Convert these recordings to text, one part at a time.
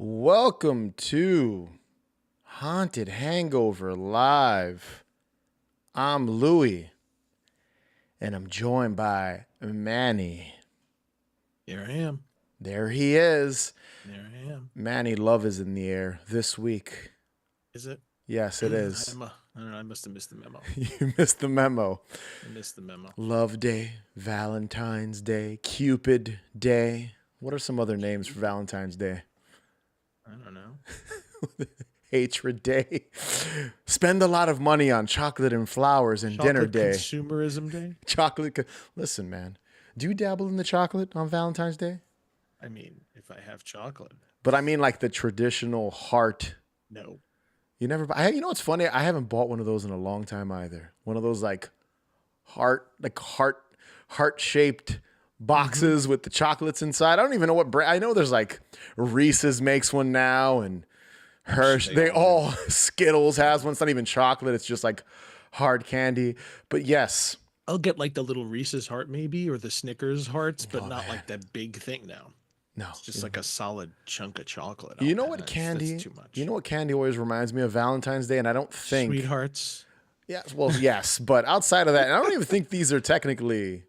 Welcome to Haunted Hangover Live. I'm Louie, and I'm joined by Manny. Here I am. There he is. There I am. Manny, love is in the air this week. Is it? Yes, it is. I don't know. I must have missed the memo. You missed the memo. I missed the memo. Love Day, Valentine's Day, Cupid Day. What are some other names for Valentine's Day? I don't know. Hatred Day. Spend a lot of money on chocolate and flowers and dinner day. Consumerism Day? Listen, man. Do you dabble in the chocolate on Valentine's Day? I mean, if I have chocolate. But I mean like the traditional heart. No. You never buy. You know what's funny? I haven't bought one of those in a long time either. One of those heart-shaped boxes with the chocolates inside. I don't even know what brand. I know there's like Reese's makes one now, and Hershey. Skittles has one. It's not even chocolate. It's just like hard candy. But yes, I'll get like the little Reese's heart maybe, or the Snickers hearts, but not like that big thing now. No, it's just like a solid chunk of chocolate. You know what candy? That's too much. You know what candy always reminds me of Valentine's Day, and I don't think Sweethearts. Yes, well, yes, but outside of that, and I don't even think these are technically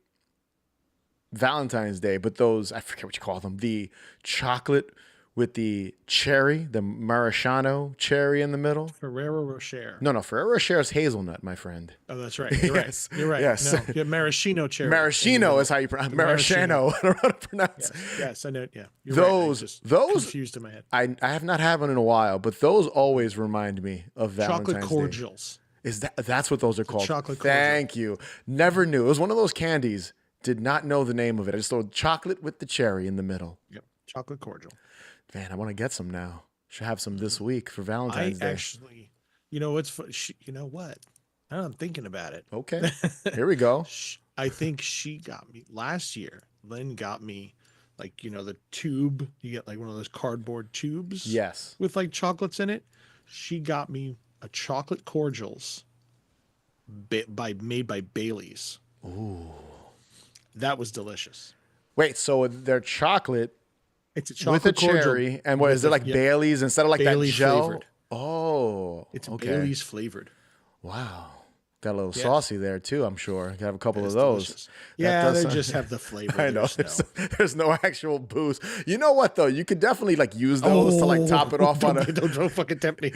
Valentine's Day, but those, I forget what you call them, the chocolate with the cherry, the maraschino cherry in the middle. Ferrero Rocher. No, Ferrero Rocher is hazelnut, my friend. Oh, that's right. You're Yes. right. You're right. Yes. No, yeah, maraschino cherry. Maraschino is how you pronounce maraschino. I don't know how to pronounce it. Yes, I know. Yeah. You're those confused in my head. I have not had one in a while, but those always remind me of Valentine's Chocolate Day. cordials. That's what those are called? Chocolate cordial. Thank you. Never knew. It was one of those candies. Did not know the name of it. I just thought chocolate with the cherry in the middle. Yep. Chocolate cordial. Man, I want to get some now. Should have some this week for Valentine's Day. Actually, you know what's you know what? I'm thinking about it. Okay. Here we go. I think she got me last year. Lynn got me like, the tube. You get like one of those cardboard tubes. Yes. With like chocolates in it. She got me a chocolate cordials made by Bailey's. Ooh. That was delicious. Wait, so they're chocolate. It's a chocolate with a cherry, and what is it like Bailey's instead of like Bailey's that gel? Flavored. Oh, it's okay. Bailey's flavored. Wow, got a little saucy there too. I'm sure. Got have a couple of those. Delicious. Yeah, they just have the flavor. I know. There's no actual booze. You know what though? You could definitely like use those to like top it off on a. Don't fucking tempt me.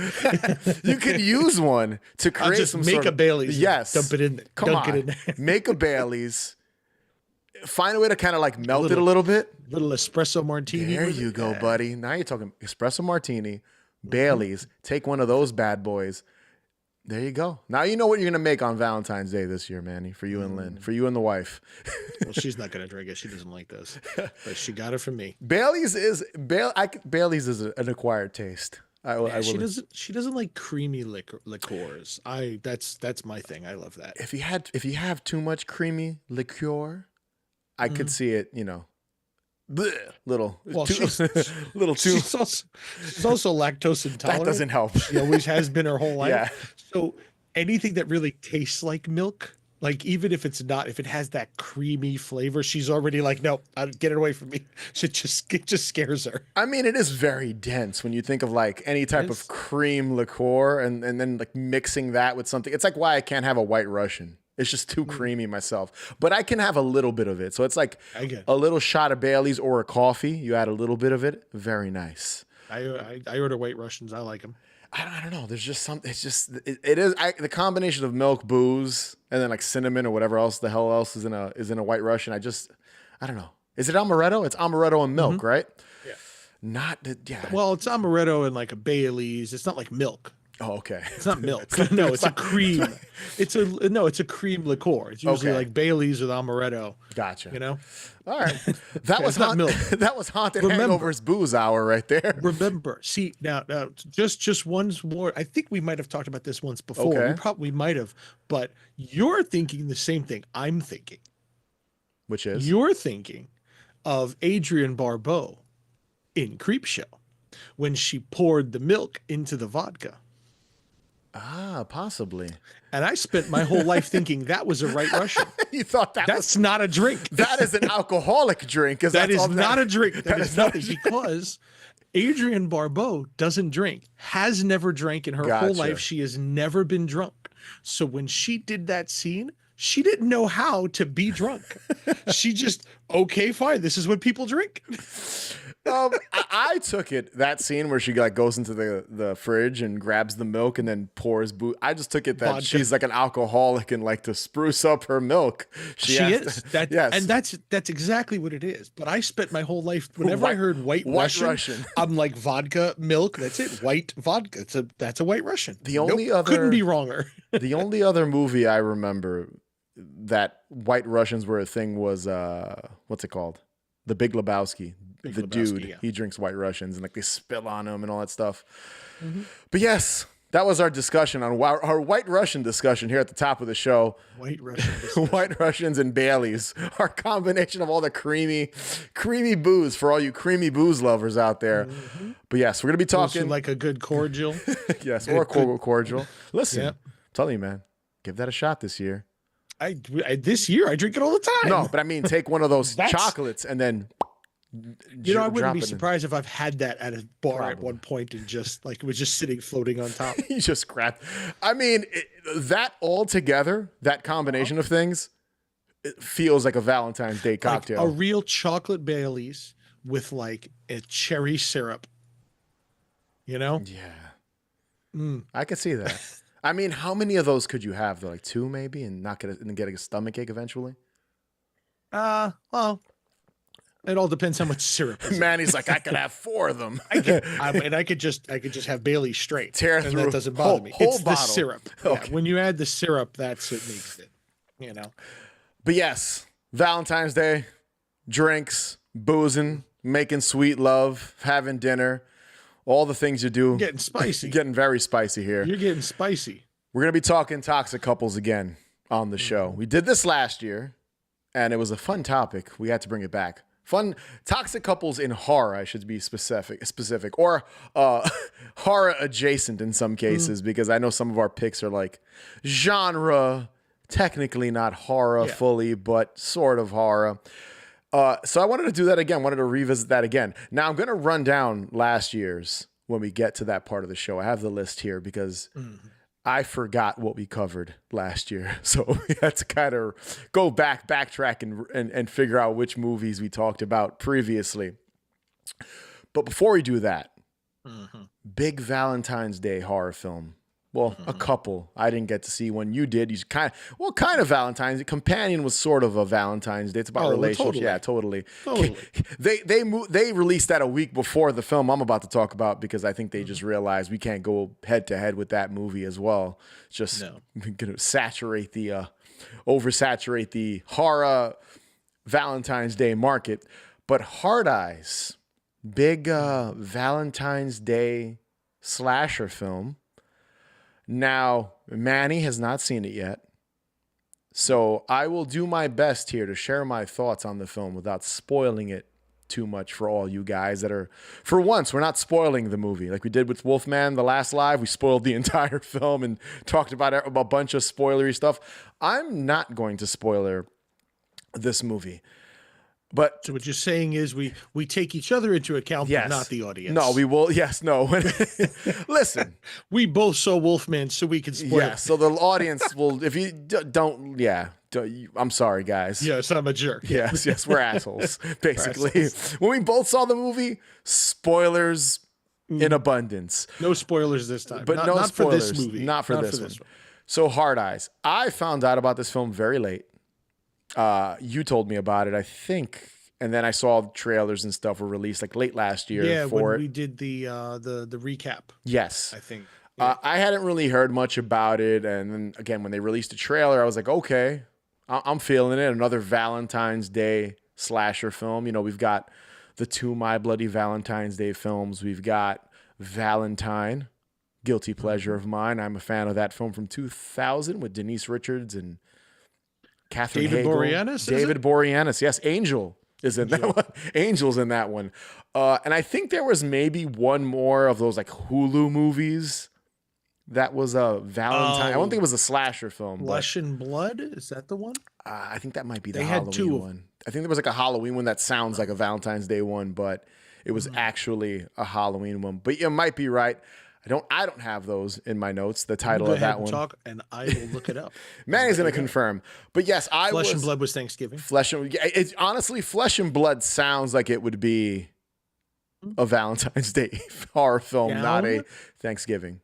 You could use one to create just some make sort a of, Bailey's. Yes, dump it in. Come It on, in. Make a Bailey's. Find a way to kind of like melt it a little bit. Little espresso martini. There you go, buddy. Now you're talking espresso martini, Bailey's. Take one of those bad boys. There you go. Now you know what you're gonna make on Valentine's Day this year, Manny. For you and Lynn. For you and the wife. Well, she's not gonna drink it. She doesn't like those. But she got it from me. Bailey's is an acquired taste. She doesn't like creamy liqueurs. That's my thing. I love that. If you have too much creamy liqueur, I could see it, little. Well, she's also lactose intolerant. That doesn't help. She always has been her whole life. Yeah. So anything that really tastes like milk, like even if it has that creamy flavor, she's already like, no, get it away from me. It just scares her. I mean, it is very dense when you think of like any type of cream liqueur and then like mixing that with something. It's like why I can't have a White Russian. It's just too creamy myself, but I can have a little bit of it. So it's like a little shot of Bailey's or a coffee. You add a little bit of it. Very nice. I order White Russians. I like them. I don't know. There's just something. It's just the combination of milk, booze, and then like cinnamon or whatever else the hell else is in a White Russian. I don't know. Is it amaretto? It's amaretto and milk, right? Yeah. Well, it's amaretto and like a Bailey's. It's not like milk. Oh, okay. It's not milk. No, it's a cream. It's a cream liqueur. It's usually like Bailey's with amaretto. Gotcha. All right. That was not milk. That was Haunted Hangover's booze hour right there. Remember, see now, just once more. I think we might have talked about this once before. Okay. We probably might have, but you're thinking the same thing I'm thinking. Which is? You're thinking of Adrienne Barbeau in Creepshow when she poured the milk into the vodka. Ah, possibly. And I spent my whole life thinking that was a White Russian. You thought that's not a drink. That is an alcoholic drink. That is not a drink. That is nothing because Adrienne Barbeau doesn't drink, has never drank in her whole life. Gotcha. She has never been drunk. So when she did that scene, she didn't know how to be drunk. She just, okay, fine. This is what people drink. I took it, that scene where she like goes into the fridge and grabs the milk and then pours booze. I just took it that Vodka. she's like an alcoholic and like to spruce up her milk. She is. Yes. And that's exactly what it is. But I spent my whole life, whenever I heard white Russian, I'm like, vodka, milk, that's it. White vodka. That's a white Russian. The only other couldn't be wronger. The only other movie I remember that white Russians were a thing was what's it called? The Big Lebowski. The dude, yeah. he drinks white Russians and like they spill on him and all that stuff. Mm-hmm. But yes, that was our discussion on our white Russian discussion here at the top of the show. White Russian. White Russians and Baileys, our combination of all the creamy booze for all you creamy booze lovers out there. Mm-hmm. But yes, we're gonna be talking like a good cordial. Yes, or a cordial. Listen, Yep. I'm telling you, man, give that a shot this year. This year I drink it all the time. No, but I mean, take one of those chocolates and then. I wouldn't be surprised if I've had that at a bar at one point and just like it was just sitting floating on top. You just crap. I mean, that all together, that combination of things, it feels like a Valentine's Day cocktail. Like a real chocolate Baileys with like a cherry syrup. You know? Yeah. I could see that. I mean, how many of those could you have though? Like 2 maybe, and not get a stomach ache eventually? Well, it all depends how much syrup. Manny's like, I could have 4 of them. I could just have Bailey straight. Tear and through that doesn't bother me. Whole It's bottle. the syrup. Okay. Yeah, when you add the syrup, that's what makes it. You know. But yes, Valentine's Day, drinks, boozing, making sweet love, having dinner, all the things you do. Getting spicy. Getting very spicy here. You're getting spicy. We're going to be talking toxic couples again on the show. We did this last year, and it was a fun topic. We had to bring it back. Fun toxic couples in horror, I should be specific, or horror adjacent in some cases, because I know some of our picks are like genre, technically not horror fully, but sort of horror. So I wanted to do that again. Wanted to revisit that again. Now I'm going to run down last year's when we get to that part of the show. I have the list here because I forgot what we covered last year. So we had to kind of go backtrack and figure out which movies we talked about previously. But before we do that, big Valentine's Day horror film. Well, a couple. I didn't get to see one. You did. You kind of Valentine's. Companion was sort of a Valentine's Day. It's about relationships. Totally. Yeah, totally. They released that a week before the film I'm about to talk about because I think they just realized we can't go head to head with that movie as well. It's just going to oversaturate the horror Valentine's Day market. But Hard Eyes, big Valentine's Day slasher film. Now, Manny has not seen it yet, so I will do my best here to share my thoughts on the film without spoiling it too much for all you guys that are, for once, we're not spoiling the movie. Like we did with Wolfman, the last live, we spoiled the entire film and talked about a bunch of spoilery stuff. I'm not going to spoiler this movie. But so what you're saying is we take each other into account, but not the audience. No, we will. Yes, no. Listen, we both saw Wolfman, so we can spoil. Yeah, so the audience will. If you don't, I'm sorry, guys. Yes, I'm a jerk. Yes, we're assholes. Basically, when we both saw the movie, spoilers in abundance. No spoilers this time, but not spoilers for this movie. Not for this one. So Hard Eyes. I found out about this film very late. You told me about it, I think, and then I saw the trailers and stuff were released like late last year. Yeah, for when it. we did the recap. Yes, I think. Yeah. I hadn't really heard much about it, and then again when they released a trailer, I was like, okay, I'm feeling it. Another Valentine's Day slasher film. You know, we've got the 2 My Bloody Valentine's Day films. We've got Valentine, guilty pleasure of mine. I'm a fan of that film from 2000 with Denise Richards and Catherine David Hagel. Boreanaz. David Boreanaz. Yes, Angel is in that one. Angel's in that one. And I think there was maybe one more of those like Hulu movies that was a Valentine. I don't think it was a slasher film. Flesh and Blood, is that the one? I think that might be the They Halloween had 2 one. I think there was like a Halloween one that sounds like a Valentine's Day one, but it was actually a Halloween one. But you might be right. I don't have those in my notes. The title Go of ahead that and one. talk, and I will look it up. Manny's going to confirm. But yes, Flesh and Blood was Thanksgiving. It's honestly, Flesh and Blood sounds like it would be a Valentine's Day horror film, not a Thanksgiving.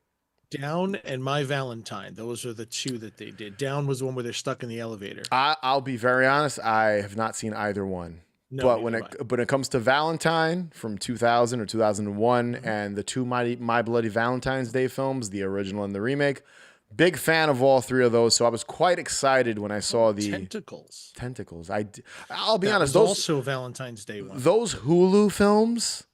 Down and My Valentine. Those are the two that they did. Down was the one where they're stuck in the elevator. I'll be very honest. I have not seen either one. No, but when it comes to Valentine from 2000 or 2001 and the two My Bloody Valentine's Day films, the original and the remake, big fan of all three of those. So I was quite excited when I saw the Tentacles. I'll be honest. Those also Valentine's Day one. Those Hulu films,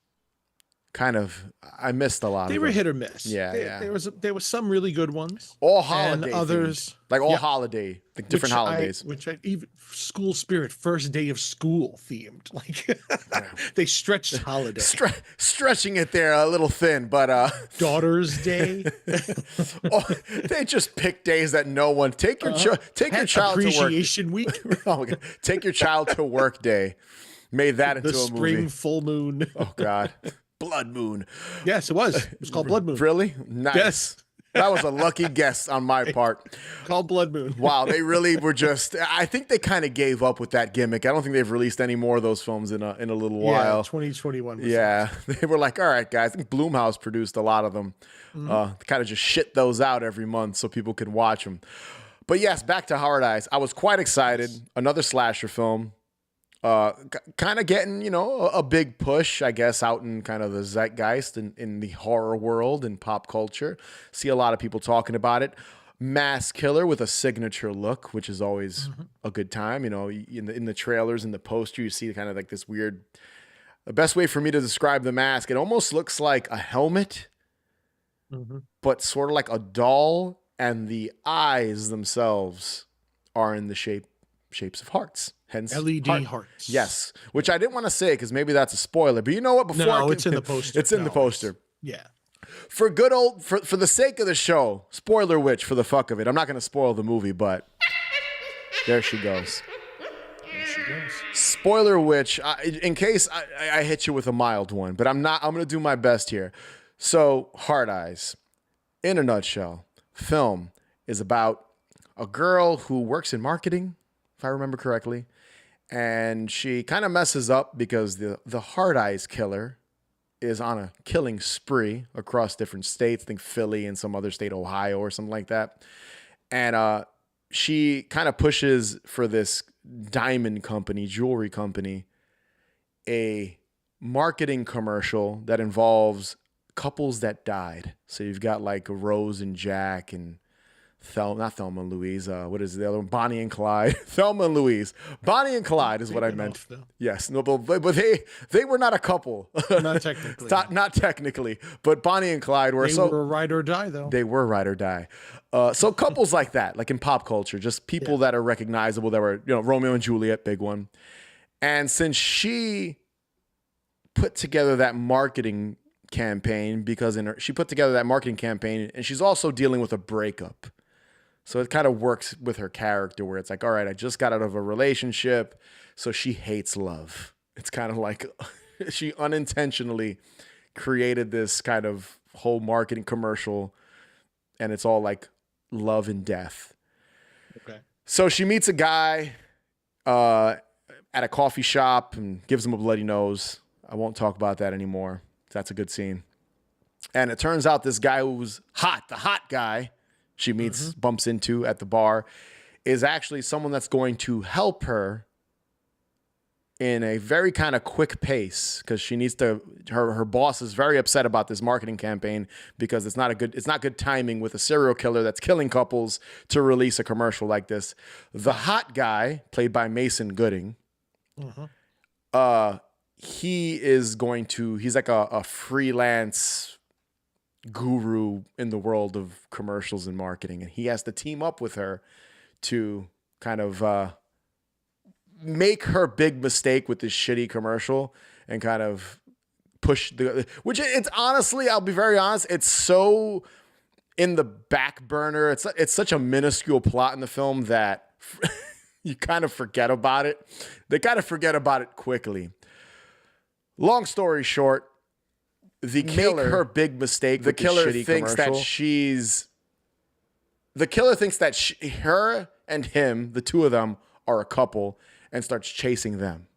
I missed a lot. They were hit or miss. Yeah, There was some really good ones. All holiday, and others themed. Like all holiday, like different holidays. Even school spirit, first day of school themed. Like they stretched holiday, stretching it there a little thin, but Daughter's Day. They just pick days that no one take your child to work. Appreciation Week. Oh my God. Take your child to work day. Made that into a movie. The spring full moon. Oh God. Blood Moon. Yes, it was. It was called Blood Moon. Really? Nice. Yes. That was a lucky guess on my part. Called Blood Moon. Wow, they really were just. I think they kind of gave up with that gimmick. I don't think they've released any more of those films in a little while. 2021. Yeah, they were like, all right, guys. I think Blumhouse produced a lot of them. Kind of just shit those out every month so people could watch them. But yes, back to Hard Eyes. I was quite excited. Another slasher film. Kind of getting, a big push, I guess, out in kind of the zeitgeist in the horror world and pop culture. See a lot of people talking about it. Mass killer with a signature look, which is always a good time. In the trailers and the poster, you see kind of like this weird. The best way for me to describe the mask, it almost looks like a helmet, but sort of like a doll, and the eyes themselves are in the shapes of hearts. Hence LED hearts. Yes, which I didn't want to say because maybe that's a spoiler. But you know what? It's in the poster. It's in the poster. Yeah. For the sake of the show, spoiler witch for the fuck of it. I'm not going to spoil the movie, but there she goes. There she goes. Spoiler witch. In case I hit you with a mild one, but I'm not. I'm going to do my best here. So, Hard Eyes, in a nutshell, film is about a girl who works in marketing, if I remember correctly. And she kind of messes up because the Hard Eyes killer is on a killing spree across different states. I think Philly and some other state, Ohio or something like that. And she kind of pushes for this diamond company, jewelry company, a marketing commercial that involves couples that died. So you've got like Rose and Jack and not Thelma and Louise. What is the other one? Bonnie and Clyde. Thelma and Louise. Bonnie and Clyde is what I meant. Yes, no, but they were not a couple. Not technically. Not technically, but Bonnie and Clyde were. They were ride or die, though. They were ride or die. So couples like that, like in pop culture, just people that are recognizable. That were Romeo and Juliet, big one. And since she put together that marketing campaign, she put together that marketing campaign, and she's also dealing with a breakup. So it kind of works with her character where it's like, all right, I just got out of a relationship, so she hates love. It's kind of like she unintentionally created this kind of whole marketing commercial, and it's all like love and death. Okay. So she meets a guy at a coffee shop and gives him a bloody nose. I won't talk about that anymore. That's a good scene. And it turns out this guy who's the hot guy she meets, bumps into at the bar, is actually someone that's going to help her in a very kind of quick pace because she needs to. Her boss is very upset about this marketing campaign because it's not good timing with a serial killer that's killing couples to release a commercial like this. The hot guy, played by Mason Gooding, he's like a freelance guru in the world of commercials and marketing, and he has to team up with her to kind of make her big mistake with this shitty commercial and kind of push which it's honestly, I'll be very honest, it's so in the back burner. It's such a minuscule plot in the film that you kind of forget about it. They kind of forget about it quickly. Long story short, the killer, make her big mistake. The killer thinks that her and him, the two of them, are a couple, and starts chasing them.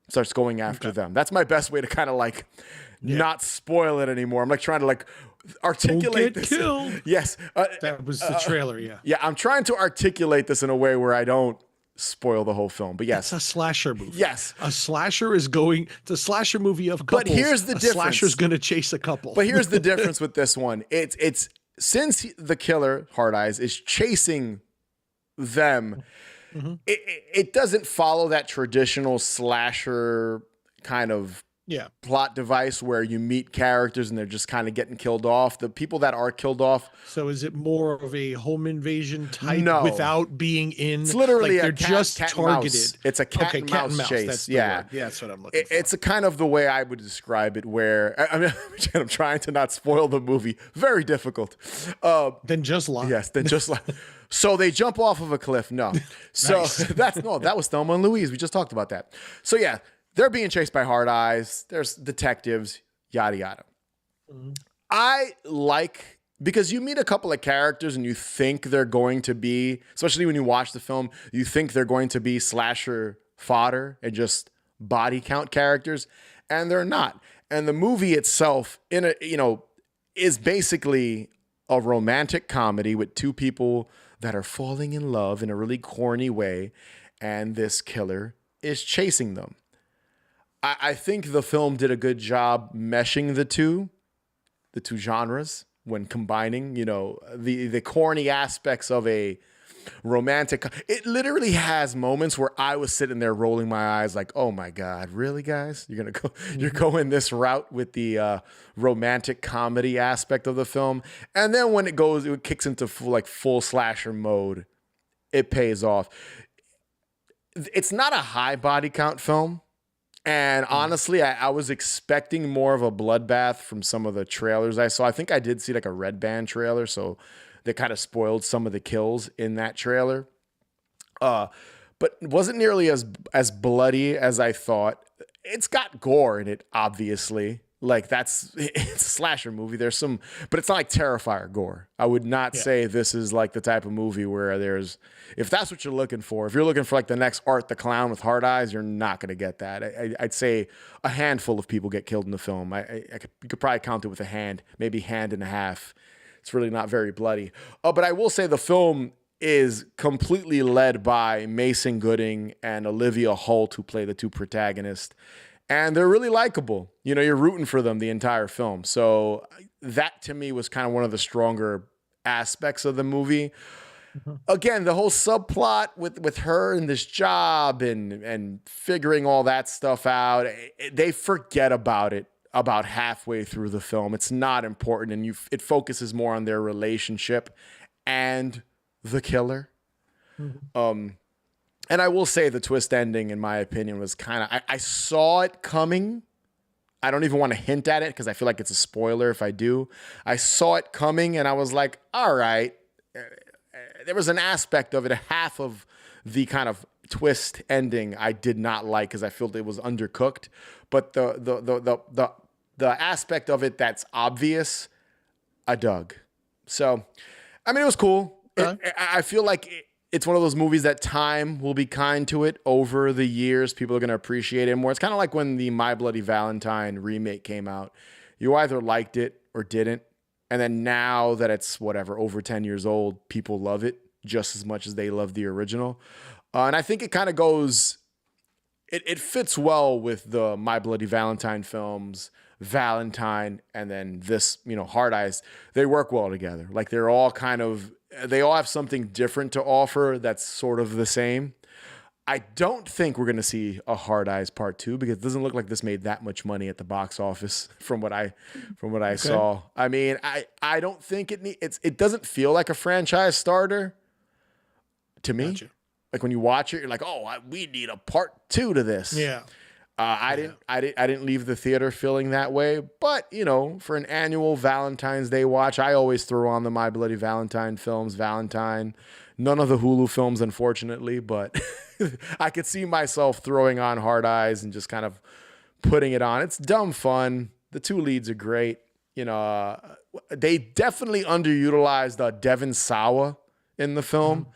Starts going after them. That's my best way to kind of like not spoil it anymore. I'm like trying to like articulate this. Killed. Yes. That was the trailer, yeah. Yeah, I'm trying to articulate this in a way where I don't spoil the whole film. But yes. It's a slasher movie. Yes. A slasher is going to slasher movie of couples. But here's the difference. Slasher's going to chase a couple. But here's the difference with this one. It's since the killer, Hard Eyes, is chasing them, it doesn't follow that traditional slasher kind of plot device where you meet characters and they're just kind of getting killed off. The people that are killed off. So is it more of a home invasion type without being in? It's literally like they're just targeted. Mouse. It's a cat and mouse chase. That's that's what I'm looking for. It's a kind of the way I would describe it, where I mean, I'm trying to not spoil the movie. Very difficult. Then just lie. Yes, then just lie. So they jump off of a cliff. No. So that was Thelma and Louise. We just talked about that. So yeah, they're being chased by Hard Eyes. There's detectives, yada, yada. I like, because you meet a couple of characters and you think they're going to be, especially when you watch the film, you think they're going to be slasher fodder and just body count characters, and they're not. And the movie itself, is basically a romantic comedy with two people that are falling in love in a really corny way, and this killer is chasing them. I think the film did a good job meshing the two genres when combining, the corny aspects of a romantic. It literally has moments where I was sitting there rolling my eyes like, oh my God, really, guys? You're going this route with the romantic comedy aspect of the film. And then when it kicks into full slasher mode, it pays off. It's not a high body count film. And honestly, I was expecting more of a bloodbath from some of the trailers I saw. I think I did see like a Red Band trailer, so they kind of spoiled some of the kills in that trailer. But it wasn't nearly as bloody as I thought. It's got gore in it, obviously. Like it's a slasher movie. There's some, but it's not like Terrifier gore. I would not say this is like the type of movie where if that's what you're looking for, if you're looking for like the next Art the Clown with Hard Eyes, you're not going to get that. I'd say a handful of people get killed in the film. You could probably count it with a hand, maybe hand and a half. It's really not very bloody. But I will say the film is completely led by Mason Gooding and Olivia Holt, who play the two protagonists. And they're really likable. You're rooting for them the entire film. So that to me was kind of one of the stronger aspects of the movie. Again, the whole subplot with her and this job and figuring all that stuff out, they forget about it about halfway through the film. It's not important, and it focuses more on their relationship and the killer. And I will say the twist ending, in my opinion, was kind of, I saw it coming. I don't even want to hint at it because I feel like it's a spoiler if I do. I saw it coming and I was like, all right. There was an aspect of it, half of the kind of twist ending I did not like because I felt it was undercooked. But the aspect of it that's obvious, I dug. So, I mean, it was cool. I feel like it's one of those movies that time will be kind to it over the years. People are going to appreciate it more. It's kind of like when the My Bloody Valentine remake came out. You either liked it or didn't. And then now that it's over 10 years old, people love it just as much as they love the original. And I think it kind of goes, it fits well with the My Bloody Valentine films, Valentine, and then this, Hard Eyes. They work well together. Like they all have something different to offer that's sort of the same. I don't think we're going to see a Hard Eyes Part 2 because it doesn't look like this made that much money at the box office from what I saw. I mean, I don't think it doesn't feel like a franchise starter to me. Gotcha. Like when you watch it, you're like, oh, we need a Part 2 to this. Yeah. I didn't leave the theater feeling that way, but for an annual Valentine's Day watch, I always throw on the My Bloody Valentine films, Valentine, none of the Hulu films, unfortunately, but I could see myself throwing on Hard Eyes and just kind of putting it on. It's dumb fun. The two leads are great. You know, they definitely underutilized Devon Sawa in the film.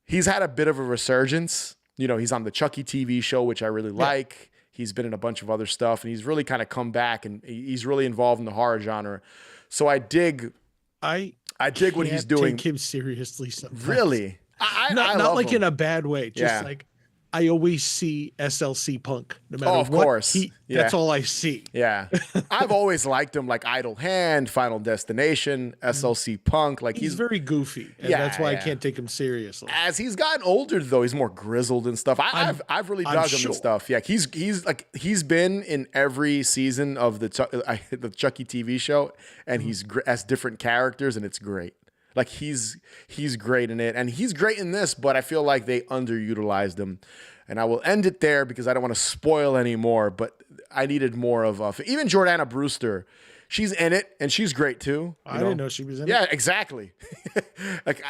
He's had a bit of a resurgence. You know, he's on the Chucky TV show, which I really like. He's been in a bunch of other stuff, and he's really kind of come back, and he's really involved in the horror genre. So I dig what he's doing. Take him seriously sometimes. Really? I not love like him. in a bad way. Just like I always see SLC Punk. No matter of what course. that's all I see. Yeah. I've always liked him, like Idle Hand, Final Destination, SLC Punk. Like he's very goofy. And that's why I can't take him seriously. As he's gotten older, though, he's more grizzled and stuff. I've really dug him and stuff. Yeah, he's been in every season of the Chucky TV show, and he's as different characters, and it's great. Like he's great in it, and he's great in this, but I feel like they underutilized him. And I will end it there because I don't want to spoil any more, but I needed more of even Jordana Brewster. She's in it, and she's great too. I didn't know she was in it. Yeah, exactly. Like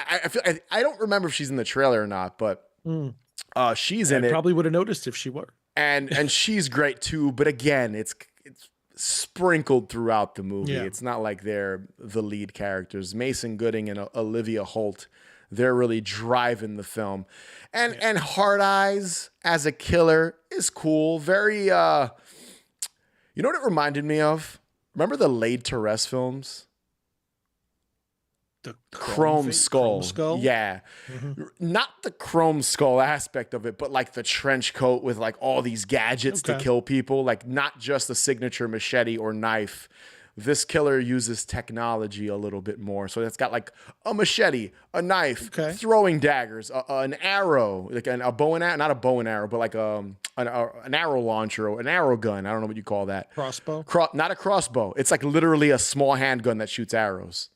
I don't remember if she's in the trailer or not, but she's in it. Probably would have noticed if she were. And she's great too, but again, it's sprinkled throughout the movie. Yeah. It's not like they're the lead characters. Mason Gooding and Olivia Holt, they're really driving the film. And Hard Eyes as a killer is cool. Very, you know what it reminded me of? Remember the Laid to Rest films? The Chrome Skull. Yeah. Mm-hmm. Not the Chrome Skull aspect of it, but like the trench coat with like all these gadgets to kill people. Like not just a signature machete or knife. This killer uses technology a little bit more. So it's got like a machete, a knife, throwing daggers, an arrow, like a bow and arrow, not a bow and arrow, but like an arrow launcher or an arrow gun. I don't know what you call that. Crossbow? Not a crossbow. It's like literally a small handgun that shoots arrows.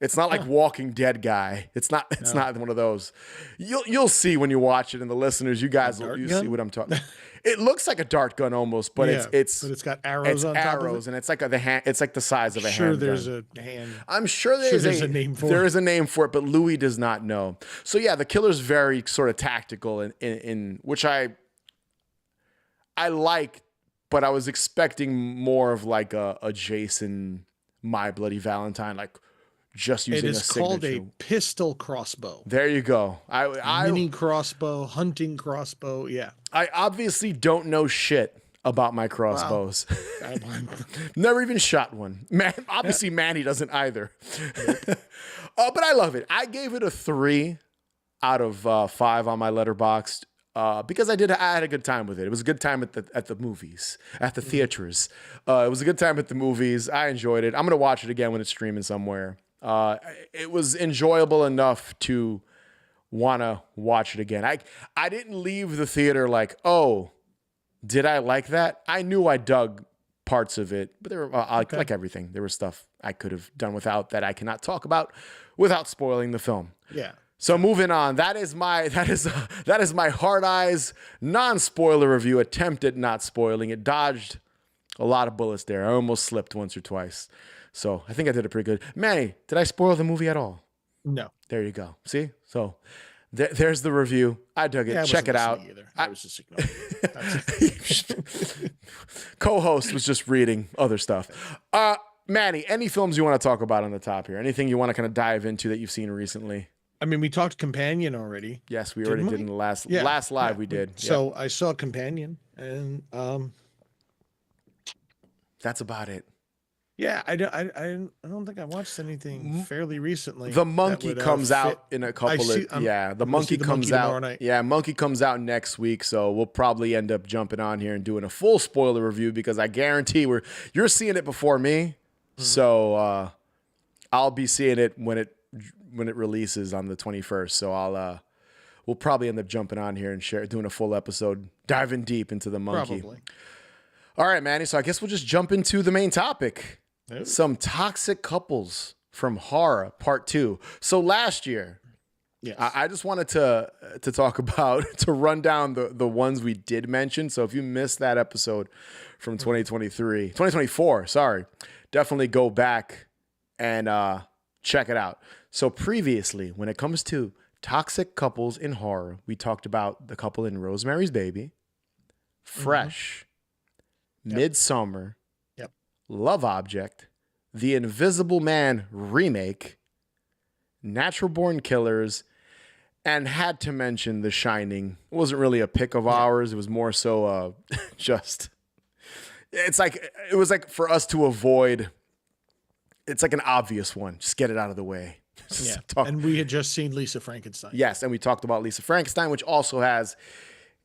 It's not like Walking Dead guy. It's not one of those. You'll see when you watch it, and the listeners, you guys will see what I'm talking. It looks like a dart gun almost, but it's got arrows on top of it. and it's like it's like the size of a handgun. There's a hand. I'm sure there's a name for it. There is a name for it, but Louis does not know. So yeah, the killer's very sort of tactical in which I like, but I was expecting more of like a Jason My Bloody Valentine, like just using a signature. It is called a pistol crossbow. There you go. Mini crossbow, hunting crossbow. Yeah. I obviously don't know shit about my crossbows. Wow. Never even shot one. Obviously Manny doesn't either. But I love it. I gave it a 3 out of 5 on my Letterboxd because I had a good time with it. It was a good time at the movies, at the theaters. It was a good time at the movies. I enjoyed it. I'm gonna watch it again when it's streaming somewhere. It was enjoyable enough to want to watch it again. I didn't leave the theater like, oh, did I like that? I knew I dug parts of it, but there were like everything. There was stuff I could have done without that I cannot talk about without spoiling the film. Yeah. So moving on, that is my Hard Eyes non-spoiler review attempt at not spoiling. It dodged a lot of bullets there. I almost slipped once or twice. So I think I did it pretty good. Manny, did I spoil the movie at all? No. There you go. See? So there's the review. I dug it. Check it out. I was just ignoring. Co-host was just reading other stuff. Manny, any films you want to talk about on the top here? Anything you want to kind of dive into that you've seen recently? I mean, we talked Companion already. Yes, we already did in the last live we did. So I saw Companion, and that's about it. Yeah, I don't think I watched anything fairly recently. The Monkey comes out in a couple the Monkey comes out. Yeah, Monkey comes out next week, so we'll probably end up jumping on here and doing a full spoiler review because I guarantee you're seeing it before me. Mm-hmm. So I'll be seeing it when it releases on the 21st. So we'll probably end up jumping on here and doing a full episode, diving deep into the Monkey. Probably. All right, Manny. So I guess we'll just jump into the main topic. Ooh. Some toxic couples from horror, part 2. So last year, yes. I just wanted to talk about, to run down the ones we did mention. So if you missed that episode from 2024, sorry, definitely go back and check it out. So previously, when it comes to toxic couples in horror, we talked about the couple in Rosemary's Baby, Fresh, Yep. Midsummer, Yep. Love Object, The Invisible Man remake, Natural Born Killers, and had to mention The Shining. It wasn't really a pick of ours. It was more so just, it was like for us to avoid, it's like an obvious one. Just get it out of the way. Yeah. And we had just seen Lisa Frankenstein. Yes, and we talked about Lisa Frankenstein, which also has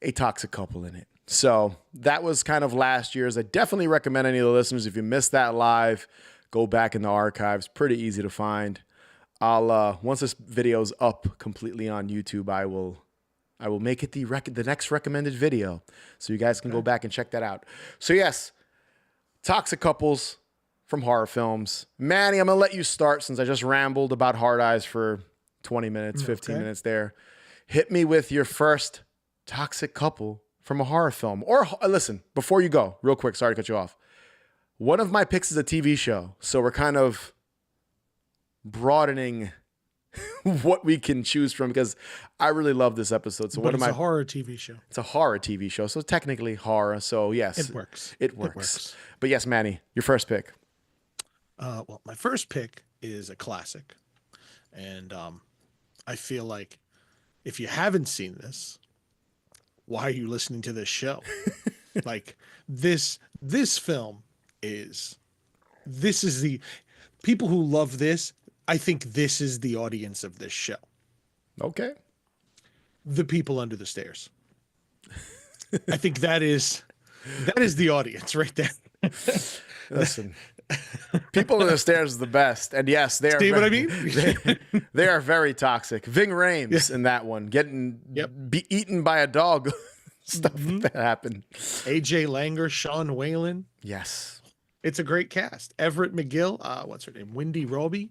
a toxic couple in it. So that was kind of last year's. I definitely recommend any of the listeners, if you missed that live, go back in the archives. Pretty easy to find. I'll once this video's up completely on YouTube, I will make it the next recommended video, so you guys can go back and check that out. So yes, toxic couples from horror films. Manny, I'm gonna let you start since I just rambled about Hard Eyes for 20 minutes, 15 minutes there. Hit me with your first toxic couple from a horror film. Or listen, before you go, real quick, sorry to cut you off. One of my picks is a TV show, so we're kind of broadening what we can choose from, because I really love this episode. So but it's a horror TV show. It's a horror TV show, so technically horror. So yes, it works. It works. But yes, Manny, your first pick. Well, my first pick is a classic, and I feel like if you haven't seen this, why are you listening to this show? Like this film is the people who love this. I think this is the audience of this show. Okay. The People Under the Stairs. I think that is the audience right there. Listen, People Under the Stairs is the best, and yes, they are. See what I mean? They are very toxic. Ving Rhames in that one, getting eaten by a dog. Stuff that happened. AJ Langer, Sean Whalen. Yes, it's a great cast. Everett McGill. What's her name? Wendy Roby.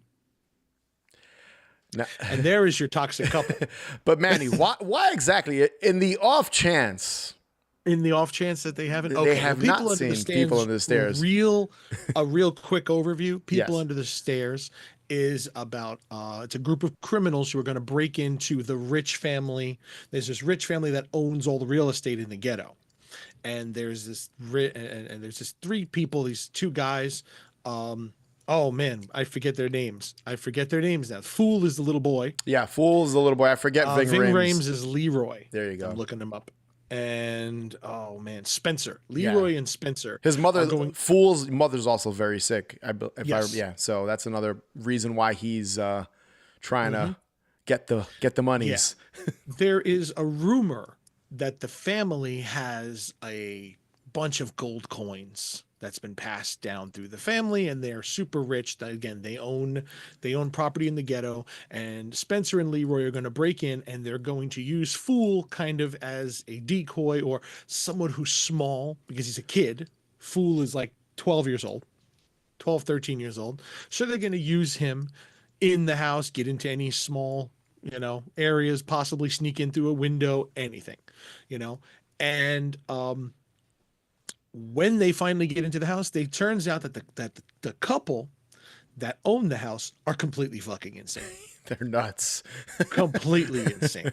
No. And there is your toxic couple. But Manny, why exactly? In the off chance that they haven't, they have not seen People Under the Stairs. A real quick overview. People Under the Stairs is about it's a group of criminals who are going to break into the rich family. There's this rich family that owns all the real estate in the ghetto, and there's this three people, these two guys. Oh man, I forget their names. Now. Fool is the little boy. Yeah, Fool is the little boy. I forget Ving Rhames is Leroy. There you go. I'm looking him up. And oh man, Spencer. Leroy and Spencer. His mother, Fool's mother's also very sick. So that's another reason why he's trying to get the monies. Yeah. There is a rumor that the family has a bunch of gold coins that's been passed down through the family, and they're super rich. Again, they own property in the ghetto, and Spencer and Leroy are going to break in, and they're going to use Fool kind of as a decoy or someone who's small because he's a kid. Fool is like 13 years old. So they're going to use him in the house, get into any small, areas, possibly sneak in through a window, anything, and, when they finally get into the house, it turns out that the couple that own the house are completely fucking insane. They're nuts. Completely insane.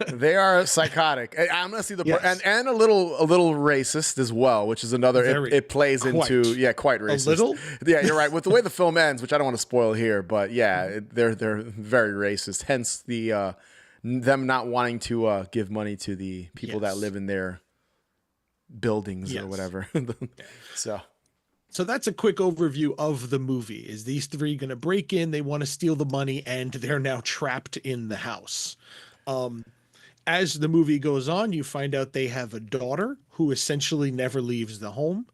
They are psychotic. I'm gonna see and a little racist as well, which is another. It plays quite racist. A little. Yeah, you're right. With the way the film ends, which I don't want to spoil here, but yeah, they're very racist. Hence the them not wanting to give money to the people that live in their buildings or whatever. So that's a quick overview of the movie. Is these three going to break in? They want to steal the money, and they're now trapped in the house. As the movie goes on, you find out they have a daughter who essentially never leaves the home,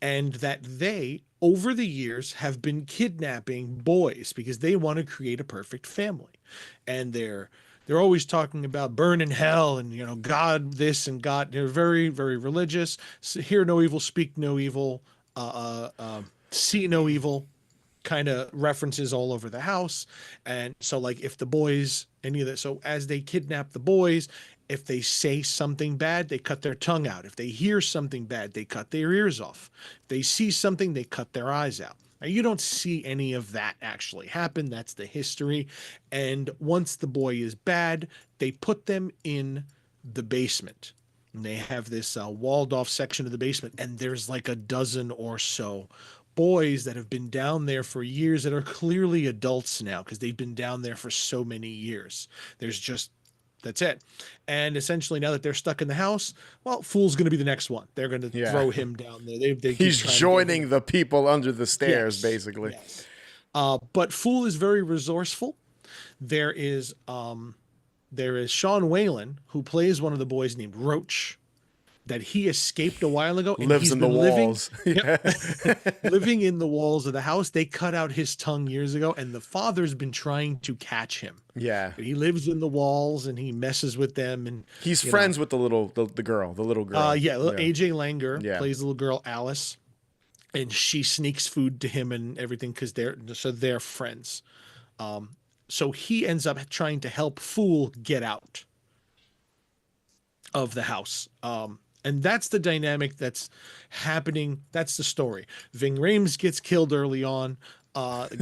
and that they, over the years, have been kidnapping boys because they want to create a perfect family. And they're always talking about burn in hell and, God this and God. They're very, very religious. So hear no evil, speak no evil, see no evil kind of references all over the house. And so like if the boys, so as they kidnap the boys, if they say something bad, they cut their tongue out. If they hear something bad, they cut their ears off. If they see something, they cut their eyes out. Now, you don't see any of that actually happen. That's the history. And once the boy is bad, they put them in the basement. And they have this walled off section of the basement, and there's like a dozen or so boys that have been down there for years that are clearly adults now because they've been down there for so many years. There's just that's it. And essentially, now that they're stuck in the house, well, Fool's going to be the next one. They're going to throw him down there. They keep He's trying to get joining him. the people under the stairs, Yes, basically. yes. But Fool is very resourceful. There is Sean Whalen, who plays one of the boys named Roach, that he escaped a while ago, and Lives he's in the been living, walls. living in the walls of the house. They cut out his tongue years ago, and the father's been trying to catch him. Yeah. But he lives in the walls, and he messes with them, and He's friends with the little girl. AJ Langer Yeah. plays the little girl Alice, and she sneaks food to him and everything because they're friends. So he ends up trying to help Fool get out of the house. And that's the dynamic that's happening. That's the story. Ving Rhames gets killed early on.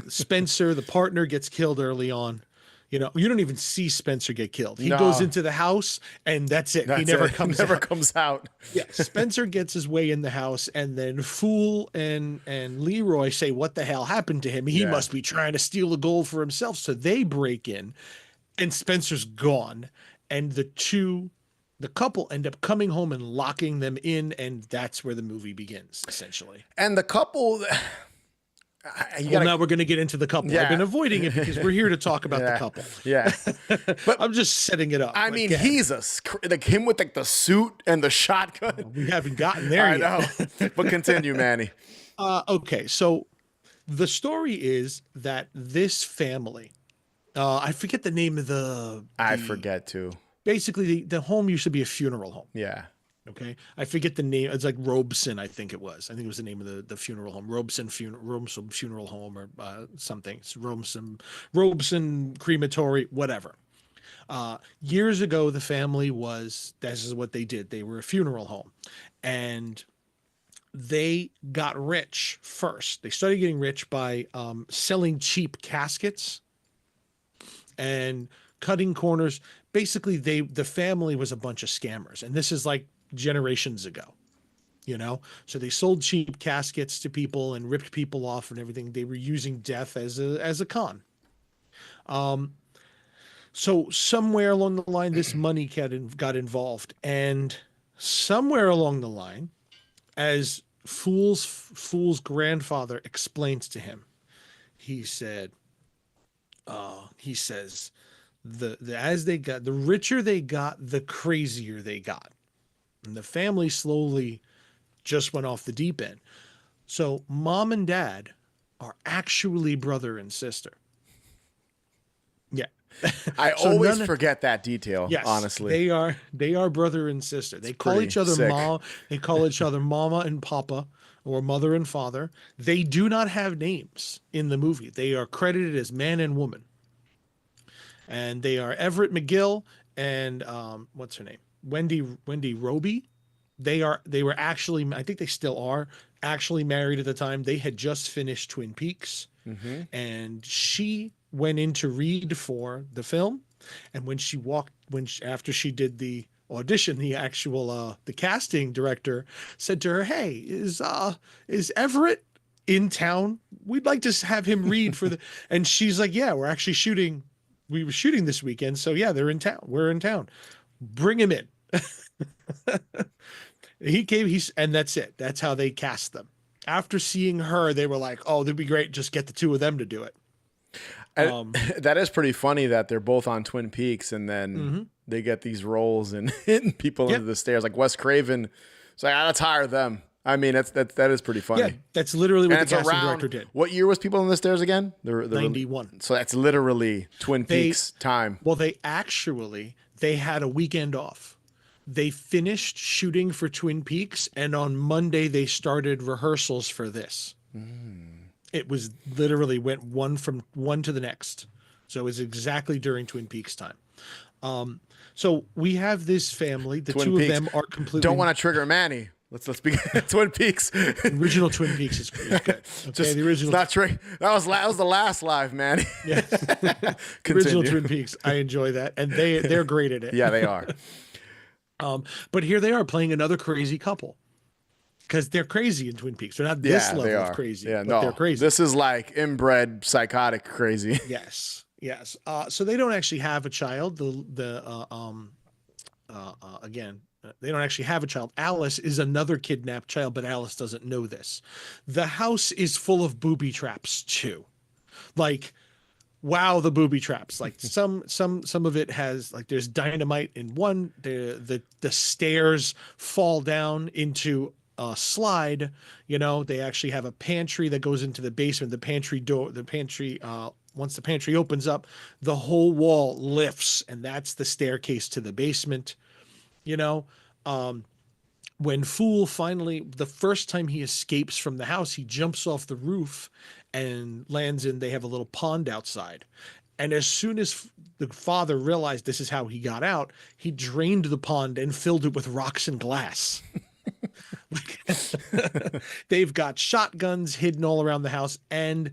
Spencer, the partner, gets killed early on. You know, you don't even see Spencer get killed. He goes into the house, and that's it. He never comes out. Yeah, Spencer gets his way in the house, and then Fool and Leroy say, "What the hell happened to him? He must be trying to steal the gold for himself." So they break in, and Spencer's gone, and the couple end up coming home and locking them in, and that's where the movie begins, essentially. And the couple... Now we're going to get into the couple. Yeah. I've been avoiding it because we're here to talk about the couple. Yeah. But I'm just setting it up. I mean, he's him with like the suit and the shotgun. We haven't gotten there yet. I know. But continue, Manny. Okay, so the story is that this family, I forget the name of I forget too. Basically, the home used to be a funeral home. Yeah. Okay, I forget the name. It's like Robeson, I think it was. I think it was the name of the funeral home, Robeson Funeral Home, or something. It's Robeson Crematory, whatever. Years ago, the family this is what they did. They were a funeral home, and they got rich first. They started getting rich by selling cheap caskets and cutting corners. Basically, the family was a bunch of scammers, and this is like generations ago, you know. So they sold cheap caskets to people and ripped people off and everything. They were using death as a con. So somewhere along the line, this money got involved, and somewhere along the line, as Fool's grandfather explains to him, he says, the richer they got, the crazier they got. And the family slowly just went off the deep end. So mom and dad are actually brother and sister. Yeah. I always forget that detail, yes, honestly. They are brother and sister. They call each other mom. They call each other mama and papa, or mother and father. They do not have names in the movie. They are credited as man and woman. And they are Everett McGill and what's her name? Wendy Roby. They were actually, I think they still are actually married at the time. They had just finished Twin Peaks, and she went in to read for the film. And after she did the audition, the casting director said to her, "Hey, is Everett in town? We'd like to have him read for the," and she's like, "Yeah, we were shooting this weekend. So yeah, they're in town. We're in town. Bring him in." He came, and that's it. That's how they cast them. After seeing her, they were like, "Oh, that'd be great. Just get the two of them to do it." That is pretty funny that they're both on Twin Peaks, and then they get these roles and hitting people into the stairs. Like Wes Craven, it's like, let's hire them. I mean, that is pretty funny. Yeah, that's literally what the casting director did. What year was People on the Stairs again? 91. So that's literally Twin Peaks time. Well, they had a weekend off. They finished shooting for Twin Peaks, and on Monday they started rehearsals for this. It was literally went one to the next. So it was exactly during Twin Peaks time. So we have this family. The two of them are completely... Don't want to trigger Manny. Let's begin. Twin Peaks. Original Twin Peaks is good. Okay, just the original. Not that was the last live, Manny. Yeah. Original Twin Peaks. I enjoy that, and they're great at it. Yeah, they are. But here they are playing another crazy couple because they're crazy in Twin Peaks. They're not this Yeah, they level of are. crazy, Yeah, but they're no. crazy. This is like inbred psychotic crazy. Yes, yes. So they don't actually have a child. Again, they don't actually have a child. Alice is another kidnapped child, but Alice doesn't know this. The house is full of booby traps too. Like, wow, the booby traps. Like some of it has like there's dynamite in one. The stairs fall down into a slide. You know, they actually have a pantry that goes into the basement. Once the pantry opens up, the whole wall lifts, and that's the staircase to the basement. You know, when Fool finally, the first time he escapes from the house, he jumps off the roof and lands in, they have a little pond outside. And as soon as the father realized this is how he got out, he drained the pond and filled it with rocks and glass. They've got shotguns hidden all around the house. And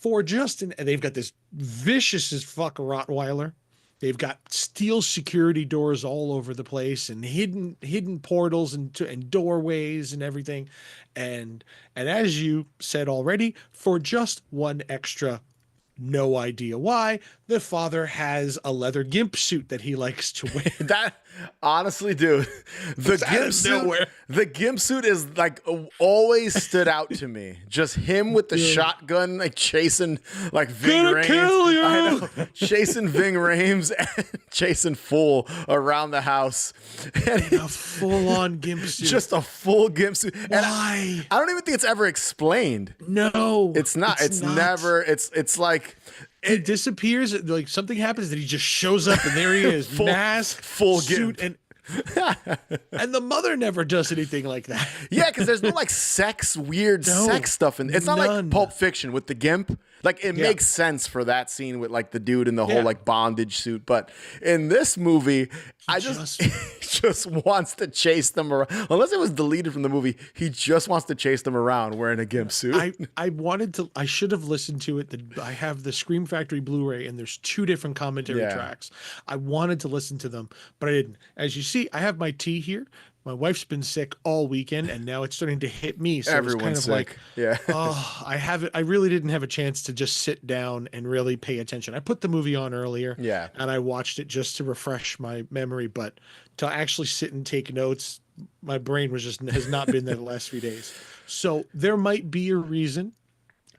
they've got this vicious as fuck Rottweiler. They've got steel security doors all over the place and hidden portals and doorways and everything. And as you said already, for just one extra, no idea why, the father has a leather gimp suit that he likes to wear. That honestly, dude, the gimp suit is like always stood out to me. Just him with the shotgun, like chasing like Ving Rhames. Kill you! I know, chasing Ving Rhames and chasing Fool around the house. And a full-on gimp suit. Just a full gimp suit. Why? And I don't even think it's ever explained. No, it's not. It's never. It's like. He disappears, like something happens that he just shows up and there he is, mask, full suit, gimp. and the mother never does anything like that. Yeah, because there's no like weird sex stuff in it's not like Pulp Fiction with the gimp. Like it makes sense for that scene with like the dude in the whole like bondage suit, but in this movie, he just wants to chase them around. Unless it was deleted from the movie, he just wants to chase them around wearing a gimp suit. I should have listened to it. I have the Scream Factory Blu-ray, and there's 2 different commentary tracks. I wanted to listen to them, but I didn't. As you see, I have my tea here. My wife's been sick all weekend, and now it's starting to hit me. So everyone's it's kind of sick. I really didn't have a chance to just sit down and really pay attention. I put the movie on earlier, and I watched it just to refresh my memory. But to actually sit and take notes, my brain has not been there the last few days. So there might be a reason.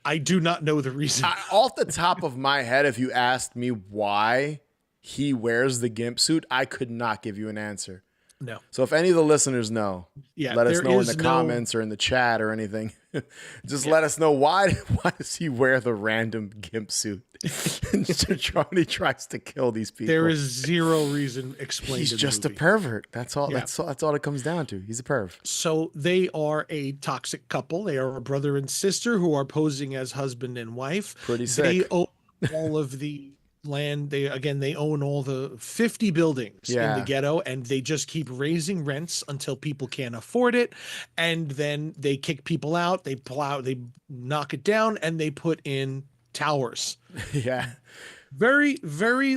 I do not know the reason. Off the top of my head, if you asked me why he wears the gimp suit, I could not give you an answer. No. So if any of the listeners know, let us know in the comments or in the chat or anything. Just let us know why does he wear the random gimp suit? He tries to kill these people. There is zero reason explained. He's just a pervert. That's all. Yeah. That's all it comes down to. He's a perv. So they are a toxic couple. They are a brother and sister who are posing as husband and wife. Pretty sick. They own all of the land. They own all the 50 buildings in the ghetto, and they just keep raising rents until people can't afford it. And then they kick people out, they knock it down, and they put in towers. Yeah. Very, very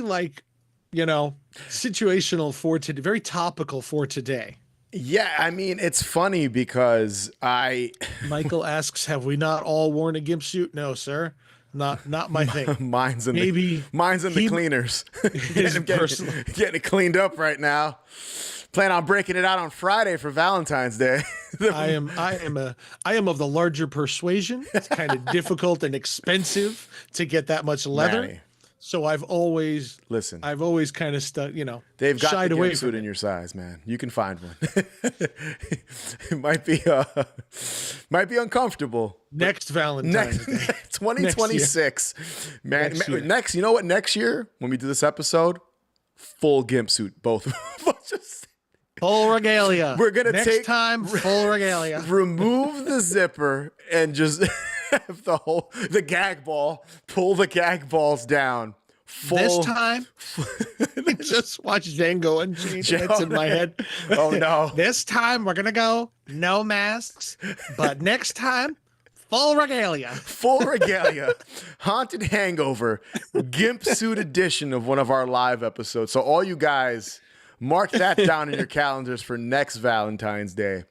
situational for today, very topical for today. Yeah, I mean, it's funny because Michael asks, have we not all worn a gimp suit? No, sir. Not my thing. Mine's in the cleaners. Getting it cleaned up right now. Plan on breaking it out on Friday for Valentine's Day. I am of the larger persuasion. It's kind of difficult and expensive to get that much leather. Manny. So I've always kind of they've got the gimp suit in your size, man. You can find one. It might be uncomfortable. Next Valentine's Day. 2026. Next, you know what? Next year, when we do this episode, full gimp suit, both of us. Full regalia. We're gonna full regalia. Remove the zipper and just have the gag ball. Pull the gag balls down. This time, just watch Django Unchained. That's in my head. Oh no! This time we're gonna go no masks, but next time, full regalia. Full regalia. Haunted Hangover, gimp suit edition of one of our live episodes. So all you guys Mark that down in your calendars for next Valentine's Day.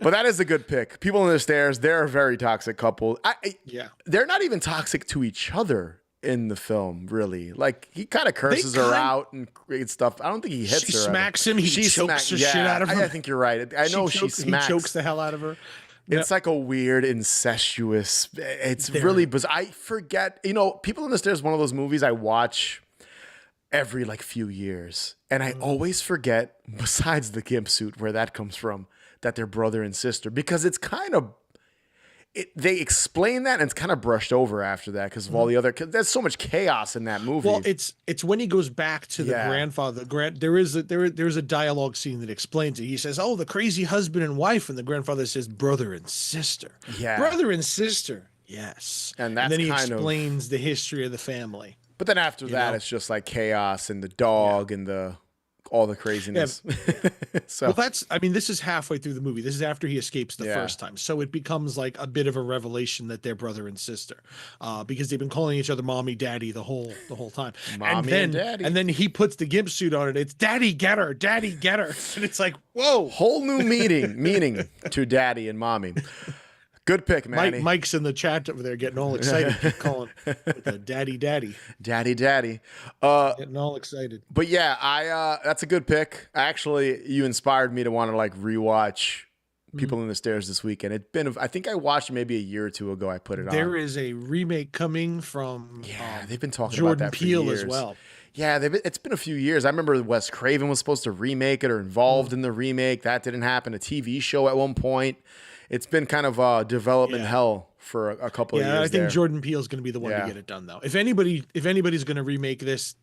But that is a good pick. People in the Stairs, they're a very toxic couple. Yeah. They're not even toxic to each other in the film, really. Like, he kind of curses her out and creates stuff. I don't think he hits her. She smacks him. He chokes the shit out of her. I think you're right. I know she smacks. He chokes the hell out of her. It's like a weird incestuous. It's really bizarre. I forget. People in the Stairs is one of those movies I watch every like few years, and I always forget, besides the gimp suit, where that comes from, that they're brother and sister, because it's kind of they explain that and it's kind of brushed over after that because of all the other. Cause there's so much chaos in that movie. Well, it's when he goes back to the grandfather. There's a dialogue scene that explains it. He says, "Oh, the crazy husband and wife," and the grandfather says, "Brother and sister." Yeah, brother and sister. Yes, and then he explains the history of the family. But then after that, it's just like chaos and the dog and all the craziness. So, well, this is halfway through the movie. This is after he escapes the first time. So it becomes like a bit of a revelation that they're brother and sister, because they've been calling each other mommy, daddy the whole time. Mommy and daddy. And then he puts the gimp suit on it. It's daddy, get her, daddy, get her. And it's like, whoa. Whole new meaning to daddy and mommy. Good pick, Manny. Mike's in the chat over there getting all excited. Keep calling with the daddy. Daddy. Getting all excited. But yeah, that's a good pick. You inspired me to want to like rewatch People in the Stairs this weekend. I think I watched maybe a year or two ago. I put it on. There is a remake coming from they've been talking Jordan about that Peele for years as well. Yeah, it's been a few years. I remember Wes Craven was supposed to remake it or involved in the remake. That didn't happen. A TV show at one point. It's been kind of development hell for a couple of years. Yeah, I think Jordan Peele is going to be the one to get it done, though. If anybody's going to remake this,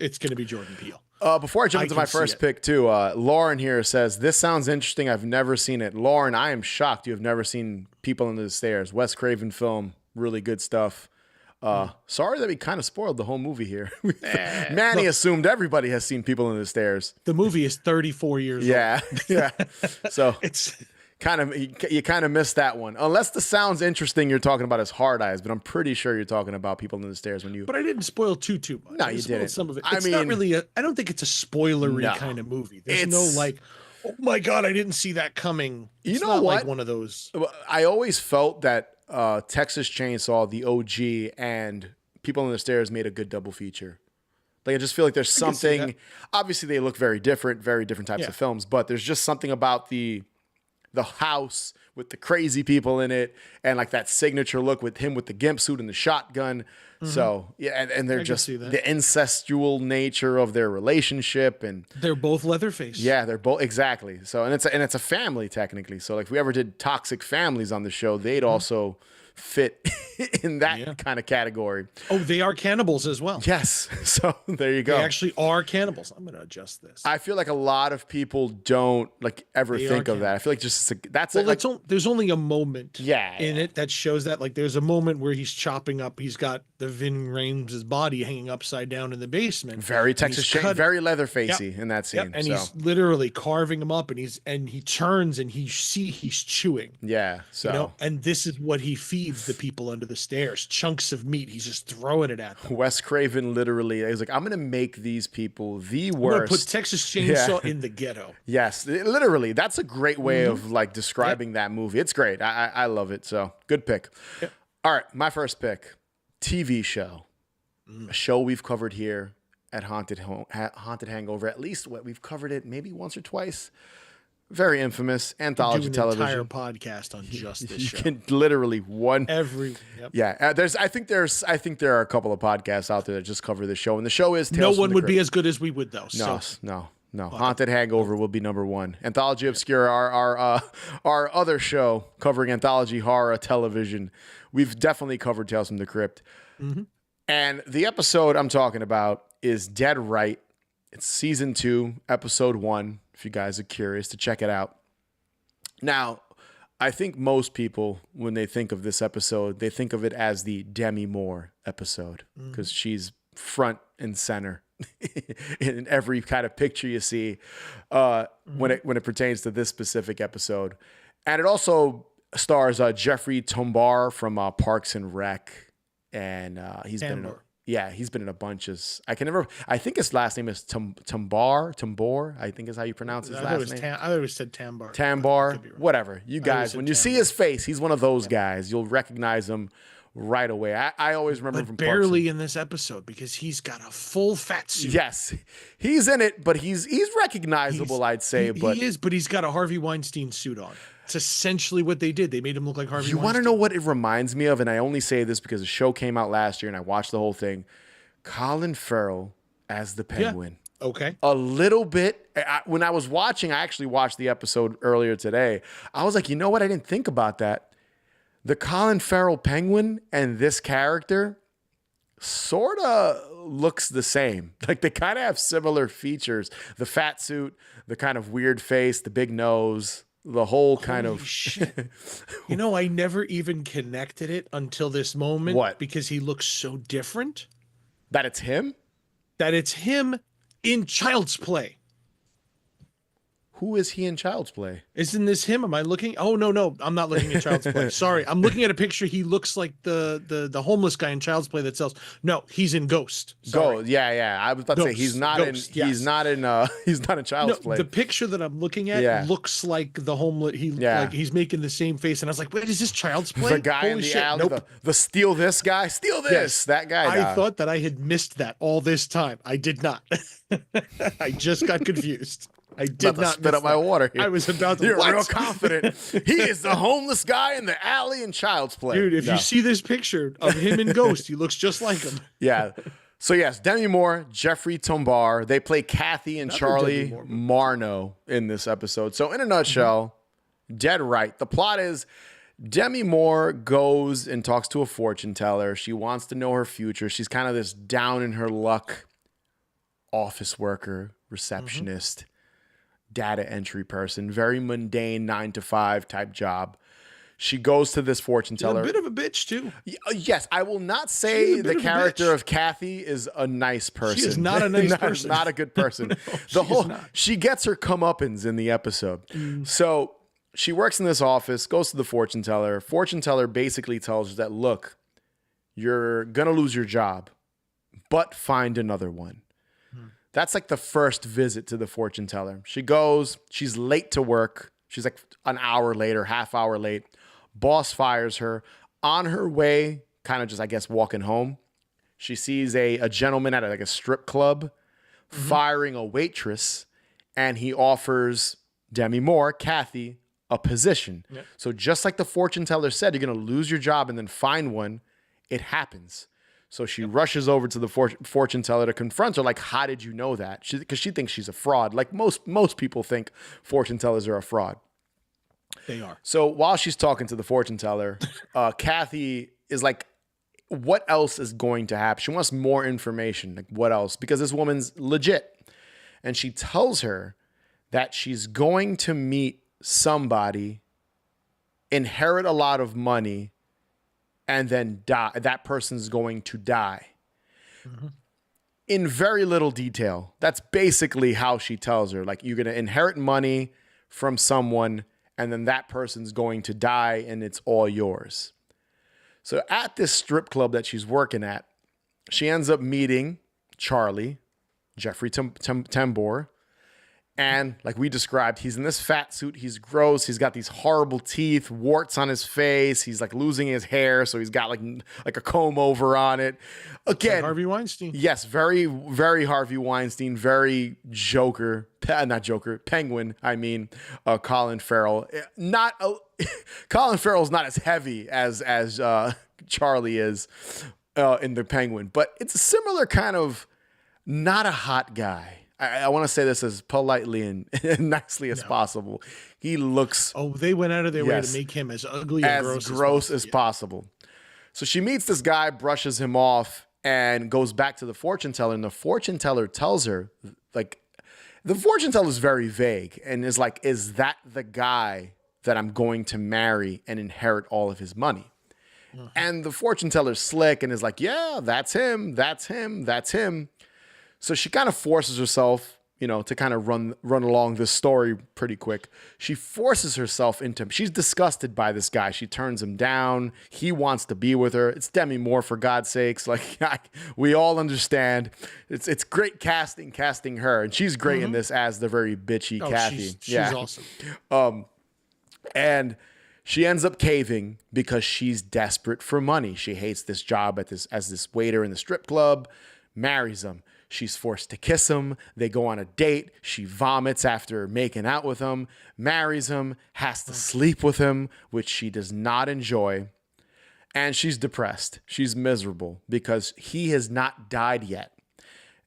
it's going to be Jordan Peele. Before I jump into my first pick, too, Lauren here says, "This sounds interesting. I've never seen it." Lauren, I am shocked you have never seen People Under the Stairs. Wes Craven film, really good stuff. Sorry that we kind of spoiled the whole movie here. Manny assumed everybody has seen People Under the Stairs. The movie is 34 years old. Yeah. So it's you kind of missed that one. Unless the sounds interesting you're talking about is Hard Eyes, but I'm pretty sure you're talking about People Under the Stairs when you. But I didn't spoil too much. No, you didn't. Some of it. It's not really I don't think it's a spoilery kind of movie. There's no like, oh my God, I didn't see that coming. It's not like one of those. I always felt that Texas Chainsaw, the OG, and People Under the Stairs made a good double feature. Like, I just feel like there's something. Obviously, they look very different types of films, but there's just something about the house with the crazy people in it and like that signature look with him with the gimp suit and the shotgun. So and they're just the incestual nature of their relationship, and they're both Leatherface. Yeah, they're both exactly. So and it's a family technically. So like if we ever did toxic families on the show, they'd also fit in that kind of category. Oh, they are cannibals as well. Yes. So there you go. They actually are cannibals. I'm going to adjust this. I feel like a lot of people don't like ever think of that. I feel like there's only a moment in it that shows that. Like there's a moment where he's chopping up. He's got the Ving Rhames' body hanging upside down in the basement. Very Texas Chainsaw, very Leatherfacey in that scene. And he's literally carving him up, and he turns and he's chewing. Yeah. So and this is what he feeds the people under the stairs. Chunks of meat. He's just throwing it at them. Wes Craven literally is like, I'm going to make these people the worst. I'm going to put Texas Chainsaw in the ghetto. Yes, literally. That's a great way of like describing that movie. It's great. I love it. So good pick. Yep. All right. My first pick, TV show. A show we've covered here at Haunted Hangover. At least we've covered it maybe once or twice. Very infamous anthology television. Entire podcast on just this show. You can literally Yeah. I think there are a couple of podcasts out there that just cover this show, and the show is Tales No one would be as good as we would though. No. Haunted Hangover will be number one. Anthology Obscura, our other show covering anthology horror television. We've definitely covered Tales from the Crypt, and the episode I'm talking about is Dead Right. It's season 2, episode 1. If you guys are curious to check it out. Now, I think most people, when they think of this episode, they think of it as the Demi Moore episode because she's front and center in every kind of picture you see when it pertains to this specific episode. And it also stars Jeffrey Tombare from Parks and Rec, and he's been Yeah, he's been in a bunch of. I think his last name is Tambor. I think is how you pronounce his last name. I thought it was said Tambar. Tambar, whatever. You guys, when you see his Tambar. face, he's one of those guys. You'll recognize him right away. I always remember him from barely Parks in this episode because he's got a full fat suit. Yes, he's in it, but he's recognizable. I'd say, but he is. But he's got a Harvey Weinstein suit on. It's essentially what they did. They made him look like Harvey Weinstein. You want to know what it reminds me of? And I only say this because the show came out last year and I watched the whole thing. Colin Farrell as the Penguin. Yeah. Okay. A little bit. When I was watching, I actually watched the episode earlier today. I was like, you know what? I didn't think about that. The Colin Farrell Penguin and this character sort of looks the same. Like they kind of have similar features. The fat suit, the kind of weird face, the big nose. The whole kind Holy of shit. You know, I never even connected it until this moment. What? Because he looks so different. That it's him? That it's him in Child's Play. Who is he in Child's Play? Isn't this him? Am I looking? Oh, no. I'm not looking at Child's Play. Sorry. I'm looking at a picture. He looks like the homeless guy in Child's Play that sells. No, he's in Ghost. Sorry. Ghost. Yeah. I was about to say he's not Ghost, in yes. he's not in Child's Play. The picture that I'm looking at looks like the homeless. Like he's making the same face, and I was like, "Wait, is this Child's Play?" The guy in the alley, the steal this guy, steal this. Yes. That guy. I thought that I had missed that all this time. I did not. I just got confused. I did not spit up my water here. I was about to. You're real confident. He is the homeless guy in the alley in Child's Play. Dude, if you see this picture of him in Ghost, he looks just like him. Yeah. So yes, Demi Moore, Jeffrey Tombard, they play Kathy and Charlie Marno in this episode. So in a nutshell, dead right. The plot is Demi Moore goes and talks to a fortune teller. She wants to know her future. She's kind of this down in her luck office worker, receptionist. Data entry person, very mundane 9-to-5 type job. She goes to this fortune teller. A bit of a bitch too. Yes, I will not say the character of Kathy is a nice person. She is not a nice person. Not a good person. She gets her comeuppance in the episode. So she works in this office, goes to the fortune teller. Fortune teller basically tells her that, look, you're gonna lose your job, but find another one. That's like the first visit to the fortune teller. She goes, she's late to work. She's like an hour later, half hour late. Boss fires her. On her way, kind of just, I guess, walking home, she sees a gentleman at a strip club firing a waitress, and he offers Demi Moore, Kathy, a position. Yep. So just like the fortune teller said, you're going to lose your job and then find one. It happens. So she rushes over to the fortune teller to confront her, like, how did you know that? Because she thinks she's a fraud. Like most people think fortune tellers are a fraud. They are. So while she's talking to the fortune teller, Kathy is like, what else is going to happen? She wants more information. Like, what else? Because this woman's legit. And she tells her that she's going to meet somebody, inherit a lot of money, and then die. That person's going to die. In very little detail. That's basically how she tells her. Like, you're going to inherit money from someone, and then that person's going to die, and it's all yours. So at this strip club that she's working at, she ends up meeting Charlie, Jeffrey Tambor. And like we described, he's in this fat suit. He's gross. He's got these horrible teeth, warts on his face. He's like losing his hair, so he's got like a comb over on it. Again, like Harvey Weinstein. Yes, very, very Harvey Weinstein. Very Penguin. I mean, Colin Farrell. Colin Farrell's not as heavy as Charlie is in the Penguin, but it's a similar kind of not a hot guy. I want to say this as politely and nicely as possible. He looks... Oh, they went out of their way to make him as ugly and gross as possible. So she meets this guy, brushes him off, and goes back to the fortune teller. And the fortune teller tells her, like... The fortune teller is very vague and is like, is that the guy that I'm going to marry and inherit all of his money? And the fortune teller's slick and is like, yeah, that's him, that's him, that's him. So she kind of forces herself to kind of run along this story pretty quick. She forces herself into him. She's disgusted by this guy. She turns him down. He wants to be with her. It's Demi Moore, for God's sakes. Like, we all understand. It's great casting her, and she's great in this as the very bitchy Kathy. She's awesome. And she ends up caving because she's desperate for money. She hates this job as this waiter in the strip club, marries him. She's forced to kiss him. They go on a date. She vomits after making out with him, marries him, has to sleep with him, which she does not enjoy. And she's depressed. She's miserable because he has not died yet.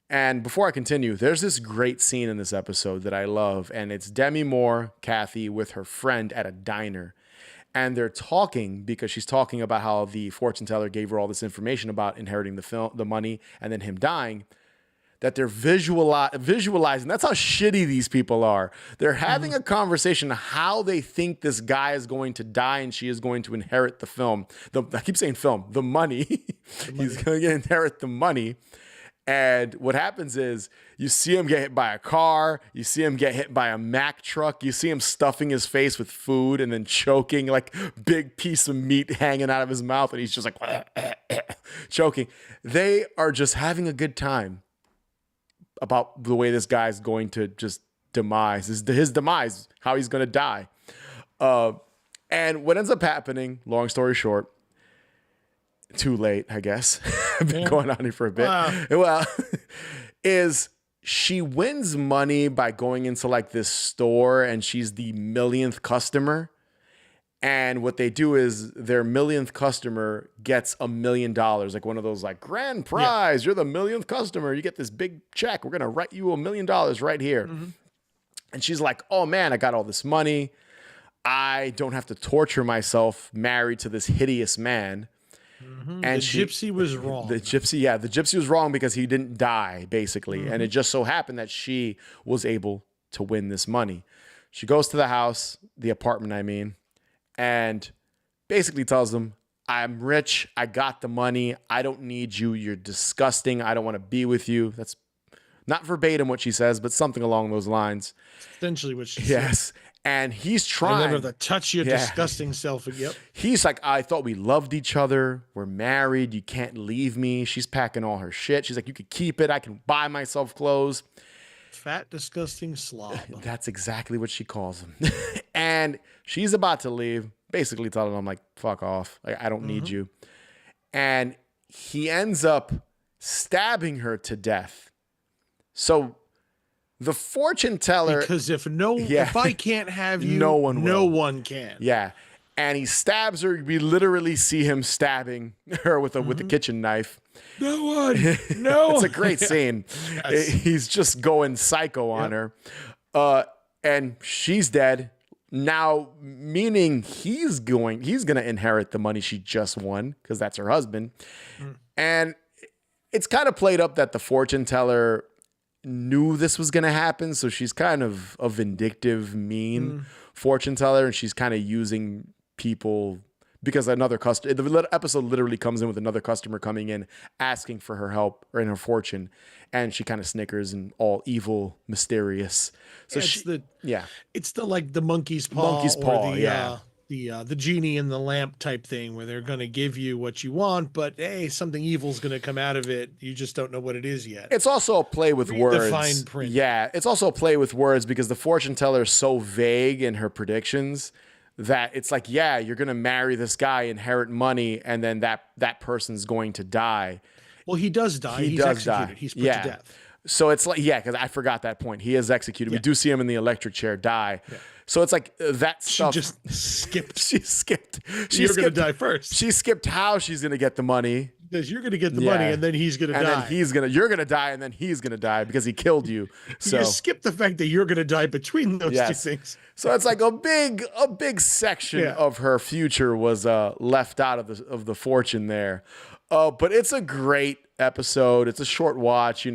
And before I continue, there's this great scene in this episode that I love, and it's Demi Moore, Kathy, with her friend at a diner. And they're talking because she's talking about how the fortune teller gave her all this information about inheriting the money and then him dying. That they're visualizing. That's how shitty these people are. They're having a conversation how they think this guy is going to die and she is going to inherit the film. I keep saying film, the money. He's going to inherit the money. And what happens is you see him get hit by a car. You see him get hit by a Mack truck. You see him stuffing his face with food and then choking, like big piece of meat hanging out of his mouth. And he's just like choking. They are just having a good time about the way this guy's going to just demise, his demise, how he's going to die. And what ends up happening, long story short, too late, I guess. I've been going on here for a bit. Wow. Well, is she wins money by going into like this store and she's the millionth customer. And what they do is their millionth customer gets $1 million, like one of those like grand prize. Yeah. You're the millionth customer. You get this big check. We're going to write you $1 million right here. Mm-hmm. And she's like, oh man, I got all this money. I don't have to torture myself married to this hideous man. Mm-hmm. And the gypsy was wrong. The gypsy was wrong because he didn't die, basically. Mm-hmm. And it just so happened that she was able to win this money. She goes to the house, the apartment, I mean, and basically tells them, I'm rich. I got the money. I don't need you. You're disgusting. I don't want to be with you. That's not verbatim what she says, but something along those lines. Essentially what she says. And he's trying. I to touch your disgusting self. Yep. He's like, I thought we loved each other. We're married. You can't leave me. She's packing all her shit. She's like, you could keep it. I can buy myself clothes. Fat, disgusting slob. That's exactly what she calls him. And she's about to leave, basically telling him, like, fuck off. Like, I don't need you. And he ends up stabbing her to death. So the fortune teller... Because if I can't have you, no one can. Yeah. And he stabs her. We literally see him stabbing her with the kitchen knife. No one. No. It's a great scene. Yes. He's just going psycho on her. And she's dead. Now, meaning he's going to inherit the money she just won because that's her husband. And it's kind of played up that the fortune teller knew this was going to happen. So she's kind of a vindictive, mean fortune teller. And she's kind of using people because another customer, the episode literally comes in with another customer coming in asking for her help or in her fortune, and she kind of snickers and all evil, mysterious. So it's the like the monkey's paw, the genie in the lamp type thing where they're going to give you what you want, but hey, something evil's going to come out of it. You just don't know what it is yet. It's also a play with words. The fine print. Yeah, it's also a play with words because the fortune teller is so vague in her predictions that it's like, yeah, you're going to marry this guy, inherit money, and then that person's going to die. Well, he does die. He's executed. He's put to death. So it's like, because I forgot that point. He is executed. We do see him in the electric chair die. Yeah. So it's like that stuff. She just skipped. She skipped. You're going to die first. She skipped how she's going to get the money. Because you're going to get the money and then he's going to die. You're going to die and then he's going to die because he killed you. So you skip the fact that you're going to die between those two things. So it's like a big section of her future was left out of the fortune there. But it's a great episode. It's a short watch.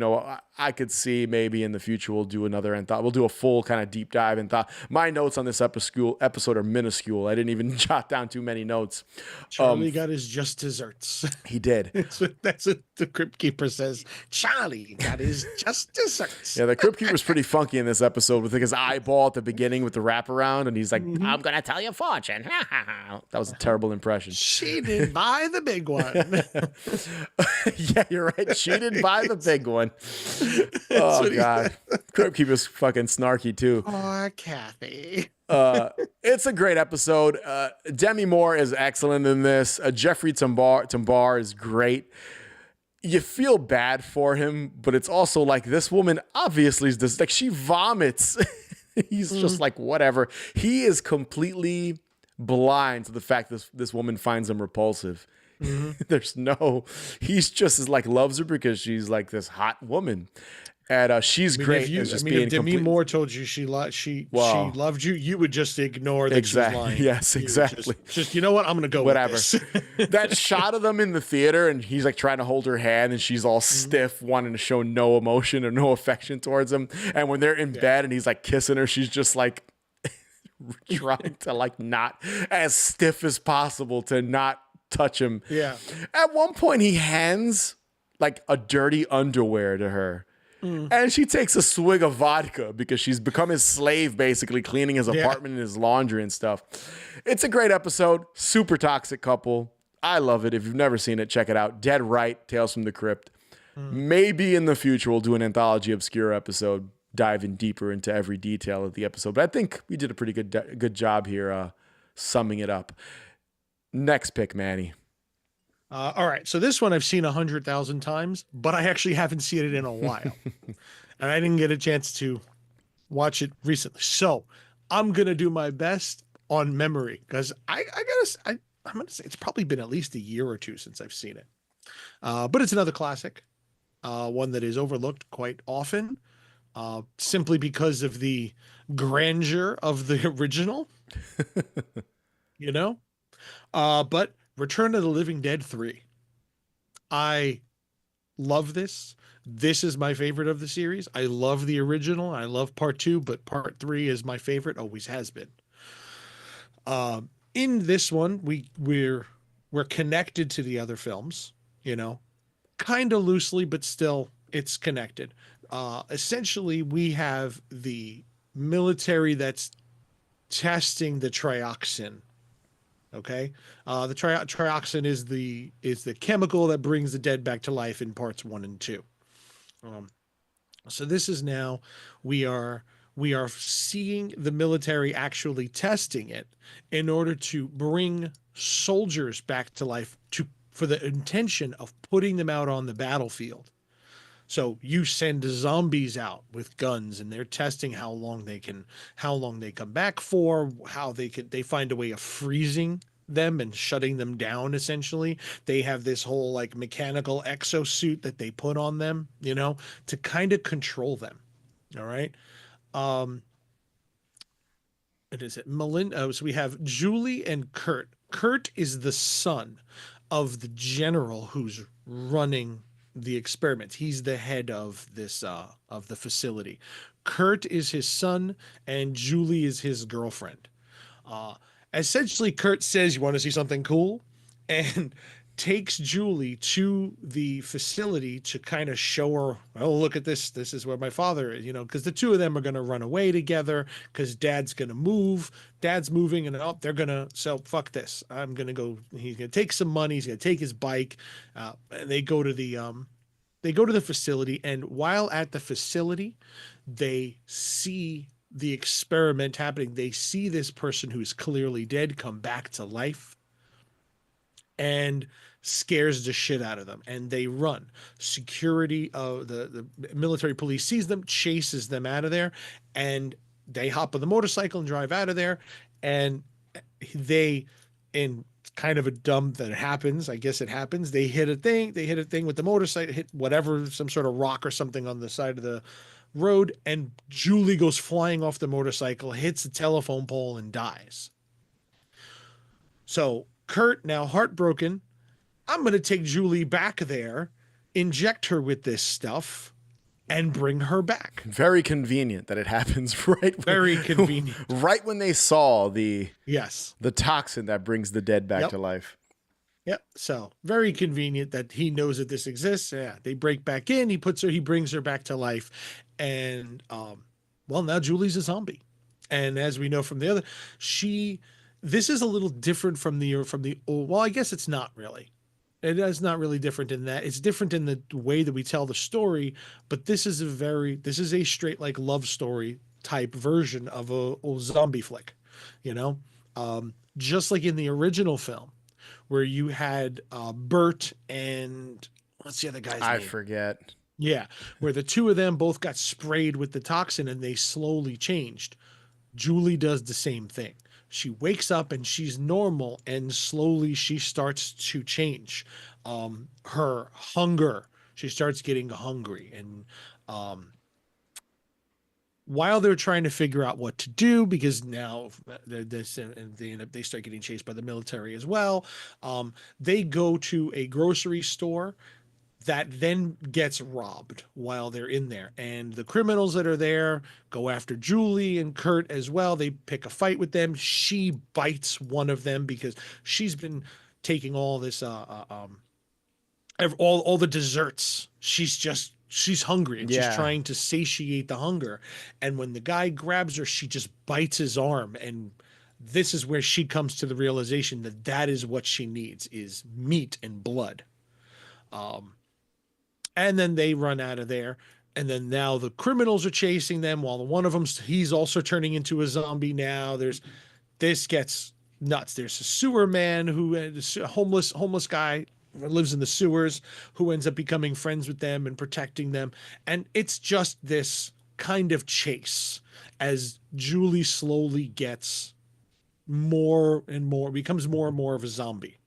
I could see maybe in the future we'll do another we'll do a full kind of deep dive and thought. My notes on this episode are minuscule. I didn't even jot down too many notes. Charlie got his just desserts. He did. That's what the Crypt Keeper says. Charlie got his just desserts. Yeah, the Crypt Keeper's pretty funky in this episode with his eyeball at the beginning with the wraparound, and he's like, "I'm gonna tell you a fortune." That was a terrible impression. She didn't buy the big one. Yeah, you're right. She didn't buy the big one. Oh God, Crypt Keeper's fucking snarky too. Poor Kathy. It's a great episode. Demi Moore is excellent in this. Jeffrey Tambor is great. You feel bad for him, but it's also like this woman obviously is this, like she vomits. He's just like, whatever. He is completely blind to the fact that this woman finds him repulsive. He's just as like loves her because she's like this hot woman. And she's great. If Demi Moore told you she loved you, you would just ignore that she's lying. Yes, exactly. Just you know what? I'm gonna go whatever. With this. That shot of them in the theater, and he's like trying to hold her hand, and she's all stiff, wanting to show no emotion or no affection towards him. And when they're in bed, and he's like kissing her, she's just like trying to like not as stiff as possible to not touch him. Yeah. At one point, he hands like a dirty underwear to her. And she takes a swig of vodka because she's become his slave, basically cleaning his apartment and his laundry and stuff. It's a great episode. Super toxic couple. I love it. If you've never seen it, check it out. Dead Right, Tales from the Crypt. Maybe in the future we'll do an Anthology Obscure episode, diving deeper into every detail of the episode. But I think we did a pretty good job here summing it up. Next pick, Manny. All right. So this one I've seen 100,000 times, but I actually haven't seen it in a while. And I didn't get a chance to watch it recently. So I'm going to do my best on memory because I'm going to say it's probably been at least a year or two since I've seen it. But it's another classic, one that is overlooked quite often, simply because of the grandeur of the original, but Return of the Living Dead 3. I love this. This is my favorite of the series. I love the original. I love part 2, but part 3 is my favorite. Always has been. In this one, we're connected to the other films, kind of loosely, but still it's connected. Essentially, we have the military that's testing the trioxin. Okay. The trioxin is the chemical that brings the dead back to life in parts 1 and 2. So this is now we are seeing the military actually testing it in order to bring soldiers back to life for the intention of putting them out on the battlefield. So you send zombies out with guns and they're testing how long they come back for, how they find a way of freezing them and shutting them down. Essentially, they have this whole like mechanical exosuit that they put on them, to kind of control them. All right. It is Melinda. So we have Julie and Kurt. Kurt is the son of the general who's running the experiments. He's the head of this of the facility. Kurt is his son and Julie is his girlfriend. Essentially, Kurt says, "You want to see something cool?" and takes Julie to the facility to kind of show her, "Oh, look at this. This is where my father is," because the two of them are going to run away together because dad's going to move. Dad's moving and they're going to, so fuck this. I'm going to go. He's going to take some money. He's going to take his bike. And they go to the facility. And while at the facility, they see the experiment happening. They see this person who's clearly dead come back to life and scares the shit out of them, and they run. Security of the military police sees them, chases them out of there, and they hop on the motorcycle and drive out of there. And they, in kind of a dumb that happens, I guess it happens, they hit a thing with the motorcycle, hit whatever, some sort of rock or something on the side of the road, and Julie goes flying off the motorcycle, hits a telephone pole, and dies. So Kurt, now heartbroken, I'm going to take Julie back there inject her with this stuff, and bring her back. Very convenient that it happens right Very convenient. right when they saw the Yes. toxin that brings the dead back Yep. to life. Yep. So very convenient that he knows that this exists. Yeah. They break back in. He brings her back to life, and well, now Julie's a zombie, and as we know from the other, this is a little different from the old. Well, I guess it's not really. It is not really different in that. It's different in the way that we tell the story, but this is a straight like love story type version of a zombie flick, you know, just like in the original film where you had Bert and what's the other guy's name? I forget. Yeah, where the two of them both got sprayed with the toxin and they slowly changed. Julie does the same thing. She wakes up and she's normal, and slowly she starts to change. Her hunger, she starts getting hungry, and while they're trying to figure out what to do, because now they start getting chased by the military as well. They go to a grocery store that then gets robbed while they're in there. And the criminals that are there go after Julie and Kurt as well. They pick a fight with them. She bites one of them because she's been taking all this, all the desserts. She's hungry and she's trying to satiate the hunger. And when the guy grabs her, she just bites his arm. And this is where she comes to the realization that that is what she needs, is meat and blood. And then they run out of there. And then now the criminals are chasing them while one of them, he's also turning into a zombie now. This gets nuts. There's a sewer man a homeless guy who lives in the sewers who ends up becoming friends with them and protecting them. And it's just this kind of chase as Julie slowly gets more and more, becomes more and more of a zombie.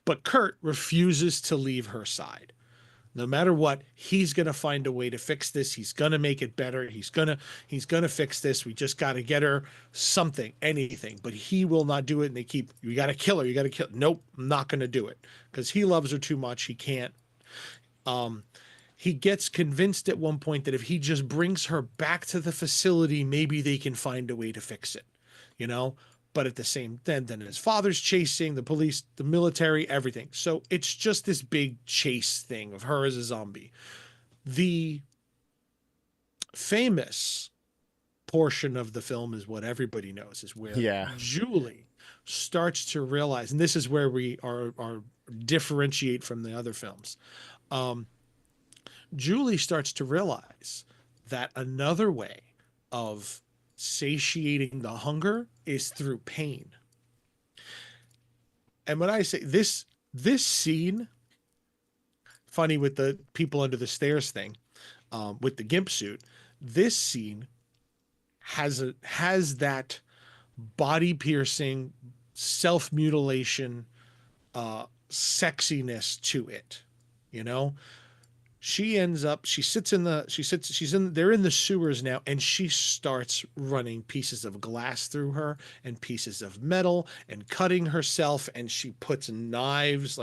But Kurt refuses to leave her side. No matter what, he's going to find a way to fix this. He's going to make it better. He's going to fix this. We just got to get her something, anything, but he will not do it. And you got to kill her. You got to kill. Nope, I'm not going to do it because he loves her too much. He can't. He gets convinced at one point that if he just brings her back to the facility, maybe they can find a way to fix it, you know? But at the same then his father's chasing the police, the military, everything. So it's just this big chase thing of her as a zombie. The famous portion of the film is what everybody knows, is where Julie starts to realize, and this is where we are differentiate from the other films. Julie starts to realize that another way of satiating the hunger is through pain. And when I say this scene, funny with the people under the stairs thing, with the gimp suit, this scene has that body piercing, self-mutilation, sexiness to it, you know? They're in the sewers now, and she starts running pieces of glass through her and pieces of metal and cutting herself. And she puts knives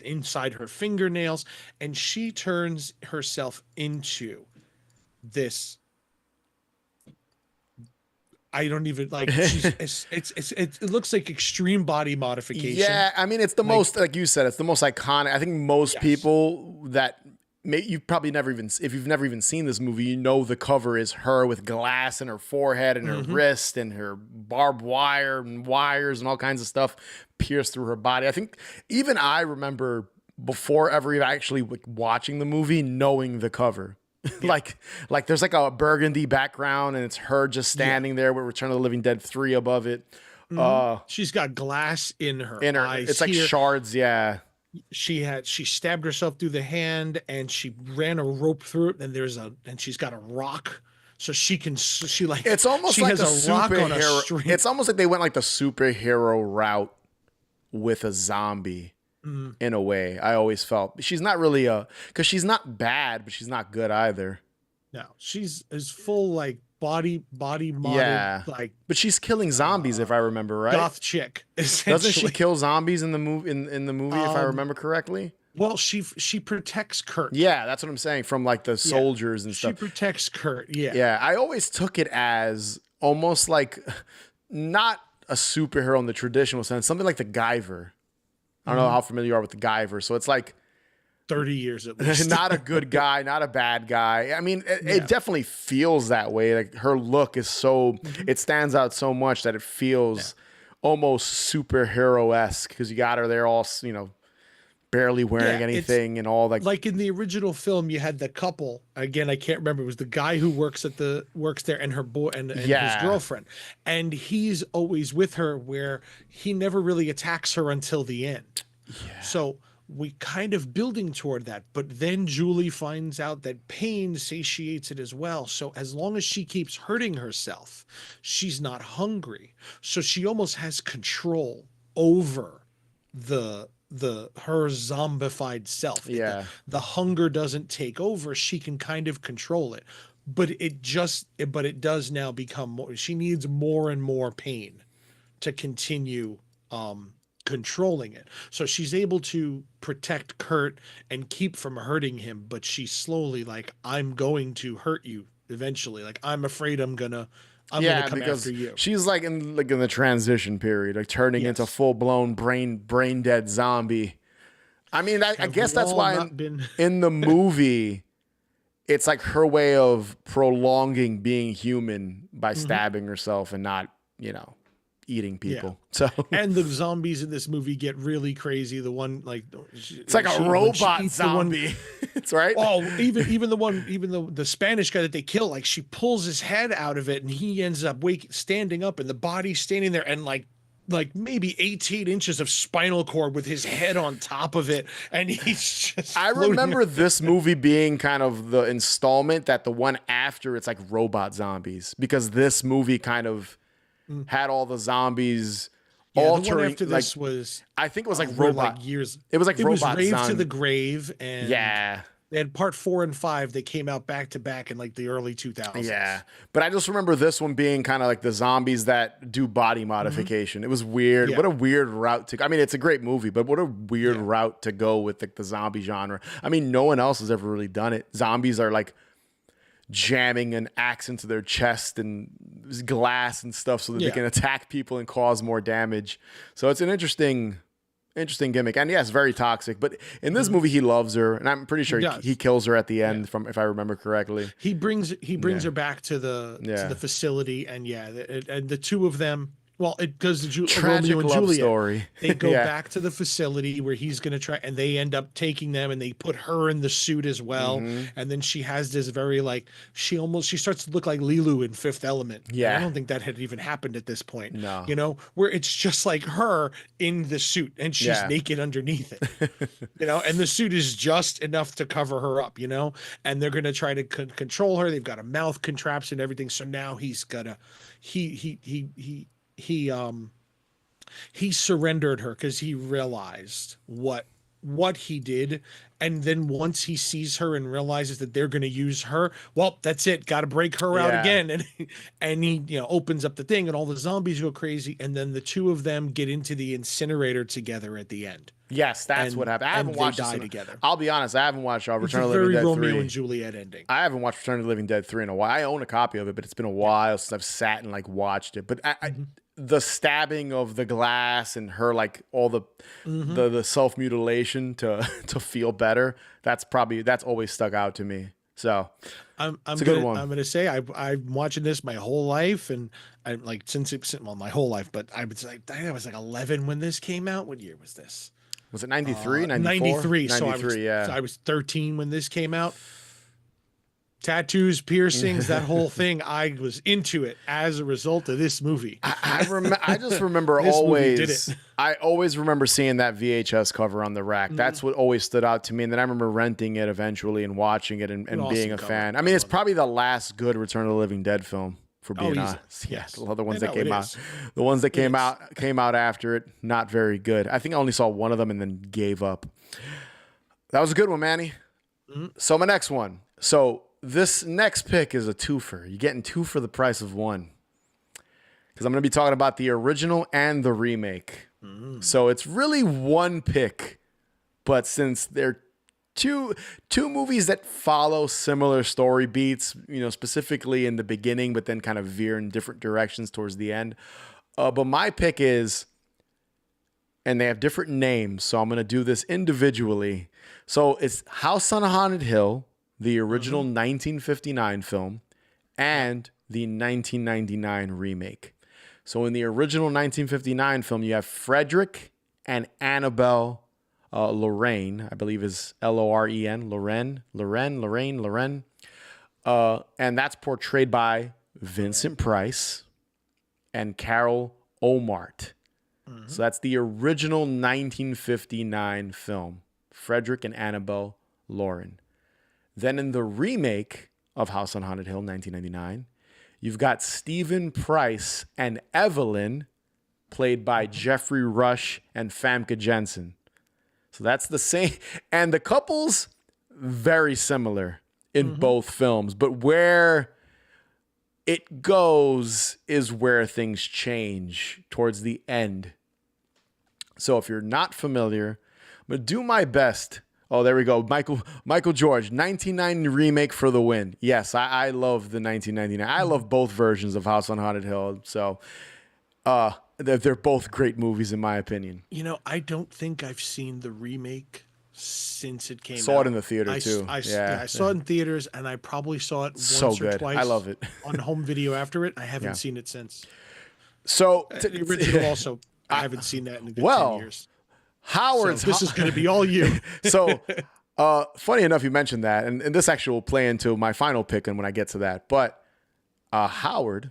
inside her fingernails, and she turns herself into this. I don't even like. It looks like extreme body modification. Yeah, I mean, it's the most, like you said, it's the most iconic. I think most people that you've probably never even, if you've never even seen this movie, you know the cover is her with glass in her forehead and her wrist and her barbed wire and wires and all kinds of stuff pierced through her body. I think even I remember before ever actually watching the movie knowing the cover. Yeah. like there's like a burgundy background and it's her just standing there with Return of the Living Dead 3 above it. She's got glass in her eyes. It's like shards. Yeah. She stabbed herself through the hand and she ran a rope through it. And she's got a rock. So it's almost like a superhero. It's almost like they went like the superhero route with a zombie. In a way, I always felt she's not really because she's not bad, but she's not good either. No, she's as full like body modded, but she's killing zombies if I remember right. Goth chick, doesn't she kill zombies in the movie? In the movie, if I remember correctly. Well, she protects Kurt. Yeah, that's what I'm saying, from like the Yeah. soldiers and She stuff. protects Kurt. Yeah. Yeah, I always took it as almost like not a superhero in the traditional sense, something like the Guyver. I don't know how familiar you are with the Guyver. So it's like 30 years at least. not a good guy, not a bad guy. I mean, it definitely feels that way. Like her look is so, it stands out so much that it feels almost superhero-esque because you got her there all, barely wearing anything and all like in the original film, you had the couple. Again, I can't remember. It was the guy who works there and her boy and his girlfriend. And he's always with her where he never really attacks her until the end. Yeah. So we kind of building toward that, but then Julie finds out that pain satiates it as well. So as long as she keeps hurting herself, she's not hungry. So she almost has control over her zombified self. Yeah. The hunger doesn't take over. She can kind of control it, but it does now become more. She needs more and more pain to continue controlling it. So she's able to protect Kurt and keep from hurting him, but she's slowly like, I'm going to hurt you eventually. Like, I'm afraid I'm gonna come after you. She's like in the transition period, like turning into full blown brain dead zombie. I mean, I guess that's why in the movie, it's like her way of prolonging being human by stabbing herself and not, eating people. So and the zombies in this movie get really crazy. The one it's like a robot zombie. It's right. Oh, even the Spanish guy that they kill, like she pulls his head out of it and he ends up standing up and the body's standing there and like maybe 18 inches of spinal cord with his head on top of it. And he's just I remember this movie being kind of the installment that the one after it's like robot zombies, because this movie kind of had all the zombies altering. The one after this was, I think it was like robot years. It was like it robot was Rave to the Grave, and yeah, they had part 4 and 5. They came out back to back in like the early 2000s. Yeah, but I just remember this one being kind of like the zombies that do body modification. It was weird. Yeah. What a weird route to. I mean, it's a great movie, but what a weird route to go with like the zombie genre. I mean, no one else has ever really done it. Zombies are like jamming an axe into their chest and glass and stuff so that they can attack people and cause more damage. So it's an interesting gimmick, and yes, very toxic. But in this movie, he loves her, and I'm pretty sure he kills her at the end, from if I remember correctly. He brings her back to the facility, and and the two of them. Well, it goes to Tragic Romeo and love Juliet. Story. They go back to the facility where he's going to try, and they end up taking them, and they put her in the suit as well. And then she has this very she starts to look like Lilu in Fifth Element. Yeah, and I don't think that had even happened at this point. No, where it's just like her in the suit, and she's naked underneath it. And the suit is just enough to cover her up. And they're going to try to control her. They've got a mouth contraption and everything. So now he's got he surrendered her because he realized what he did. And then once he sees her and realizes that they're going to use her, well, that's it. Got to break her out again. And he, opens up the thing and all the zombies go crazy. And then the two of them get into the incinerator together at the end. Yes, that's what happened. I haven't watched this together. I'll be honest, I haven't watched Return of the Living Living Dead 3. Romeo and Juliet ending. I haven't watched Return of the Living Dead 3 in a while. I own a copy of it, but it's been a while since I've sat and watched it. But the stabbing of the glass and her all the self-mutilation to feel better, that's always stuck out to me. So it's a good one. I'm gonna say I'm watching this my whole life, and I'm my whole life, but I was I was 11 when this came out. What year was this? Was it 93, 94? 93. 93, so I was 13 when this came out. Tattoos, piercings, that whole thing. I was into it as a result of this movie. I just remember I always remember seeing that VHS cover on the rack. That's what always stood out to me. And then I remember renting it eventually and watching it and being a fan. I mean, it's probably the last good Return of the Living Dead film, for being honest. Yes. The other ones that came out. The ones that came out after it, not very good. I think I only saw one of them and then gave up. That was a good one, Manny. So my next one. So this next pick is a twofer. You're getting two for the price of one. Because I'm going to be talking about the original and the remake. So it's really one pick But since they're two movies that follow similar story beats, specifically in the beginning, but then kind of veer in different directions towards the end. But my pick is, and they have different names, so I'm going to do this individually. So it's House on Haunted Hill, the original 1959 film, and the 1999 remake. So in the original 1959 film, you have Frederick and Annabelle Lorraine, I believe is Loren, Lorraine. And that's portrayed by Vincent Price and Carol Omart. So that's the original 1959 film, Frederick and Annabelle Lorraine. Then in the remake of House on Haunted Hill, 1999, you've got Stephen Price and Evelyn, played by Jeffrey Rush and Famke Jensen. So that's the same. And the couple's very similar in both films. But where it goes is where things change towards the end. So if you're not familiar, I'm going to do my best. Oh, there we go. Michael George, 1990 remake for the win. Yes, I love the 1999. I love both versions of House on Haunted Hill. So they're both great movies in my opinion. I don't think I've seen the remake since it came out. Saw it in the theater too. I saw it in theaters, and I probably saw it So once or good. twice. I love it. On home video after it. I haven't seen it since. So The original also, I haven't seen that in a good 10 years. Howard's. So this is going to be all you. So funny enough, you mentioned that, and this actually will play into my final pick and when I get to that. But Howard's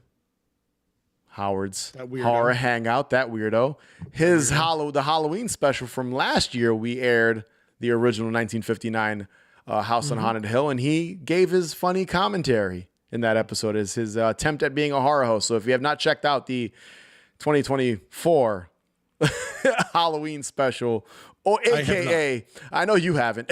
horror hangout, that weirdo. The Halloween special from last year, we aired the original 1959 House on Haunted Hill, and he gave his funny commentary in that episode as his attempt at being a horror host. So if you have not checked out the 2024 Halloween special, or AKA, I know you haven't,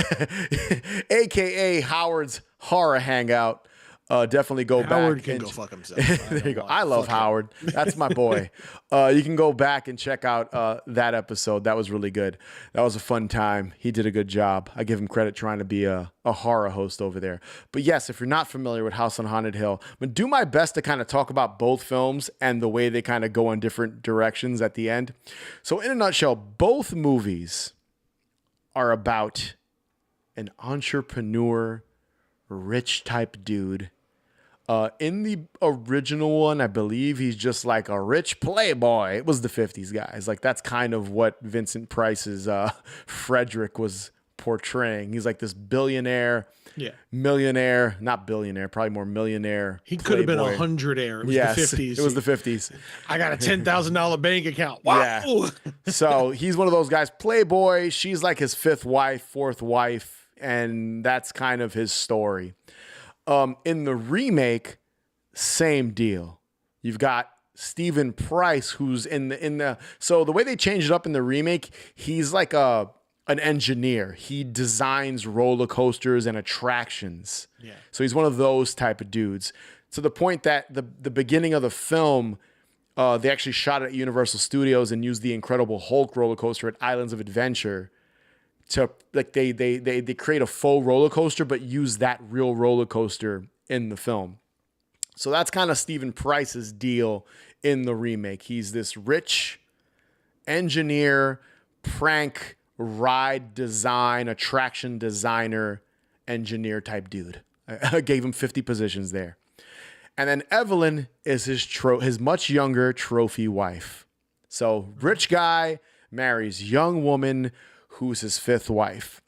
AKA Howard's horror hangout, definitely go back. Howard can go fuck himself. There you go. I love Howard. That's my boy. You can go back and check out that episode. That was really good. That was a fun time. He did a good job. I give him credit trying to be a horror host over there. But yes, if you're not familiar with House on Haunted Hill, I'm going to do my best to kind of talk about both films and the way they kind of go in different directions at the end. So in a nutshell, both movies are about an entrepreneur, rich type dude. In the original one, I believe he's just like a rich playboy. It was the 50s, guys. Like, that's kind of what Vincent Price's Frederick was portraying. He's like this billionaire, millionaire, not billionaire, probably more millionaire. He could have been 100-aire. It was the 50s. It was the 50s. I got a $10,000 bank account. Wow. Yeah. So he's one of those guys, playboy. She's like his fourth wife, and that's kind of his story. In the remake, same deal. You've got Stephen Price, who's in the so the way they changed it up in the remake, he's like an engineer. He designs roller coasters and attractions. Yeah. So he's one of those type of dudes. To the point that the beginning of the film, they actually shot it at Universal Studios and used the Incredible Hulk roller coaster at Islands of Adventure. To like they create a faux roller coaster, but use that real roller coaster in the film. So that's kind of Stephen Price's deal in the remake. He's this rich engineer, prank, ride design, attraction designer, engineer type dude. I gave him 50 positions there. And then Evelyn is his much younger trophy wife. So rich guy marries young woman who's his fifth wife.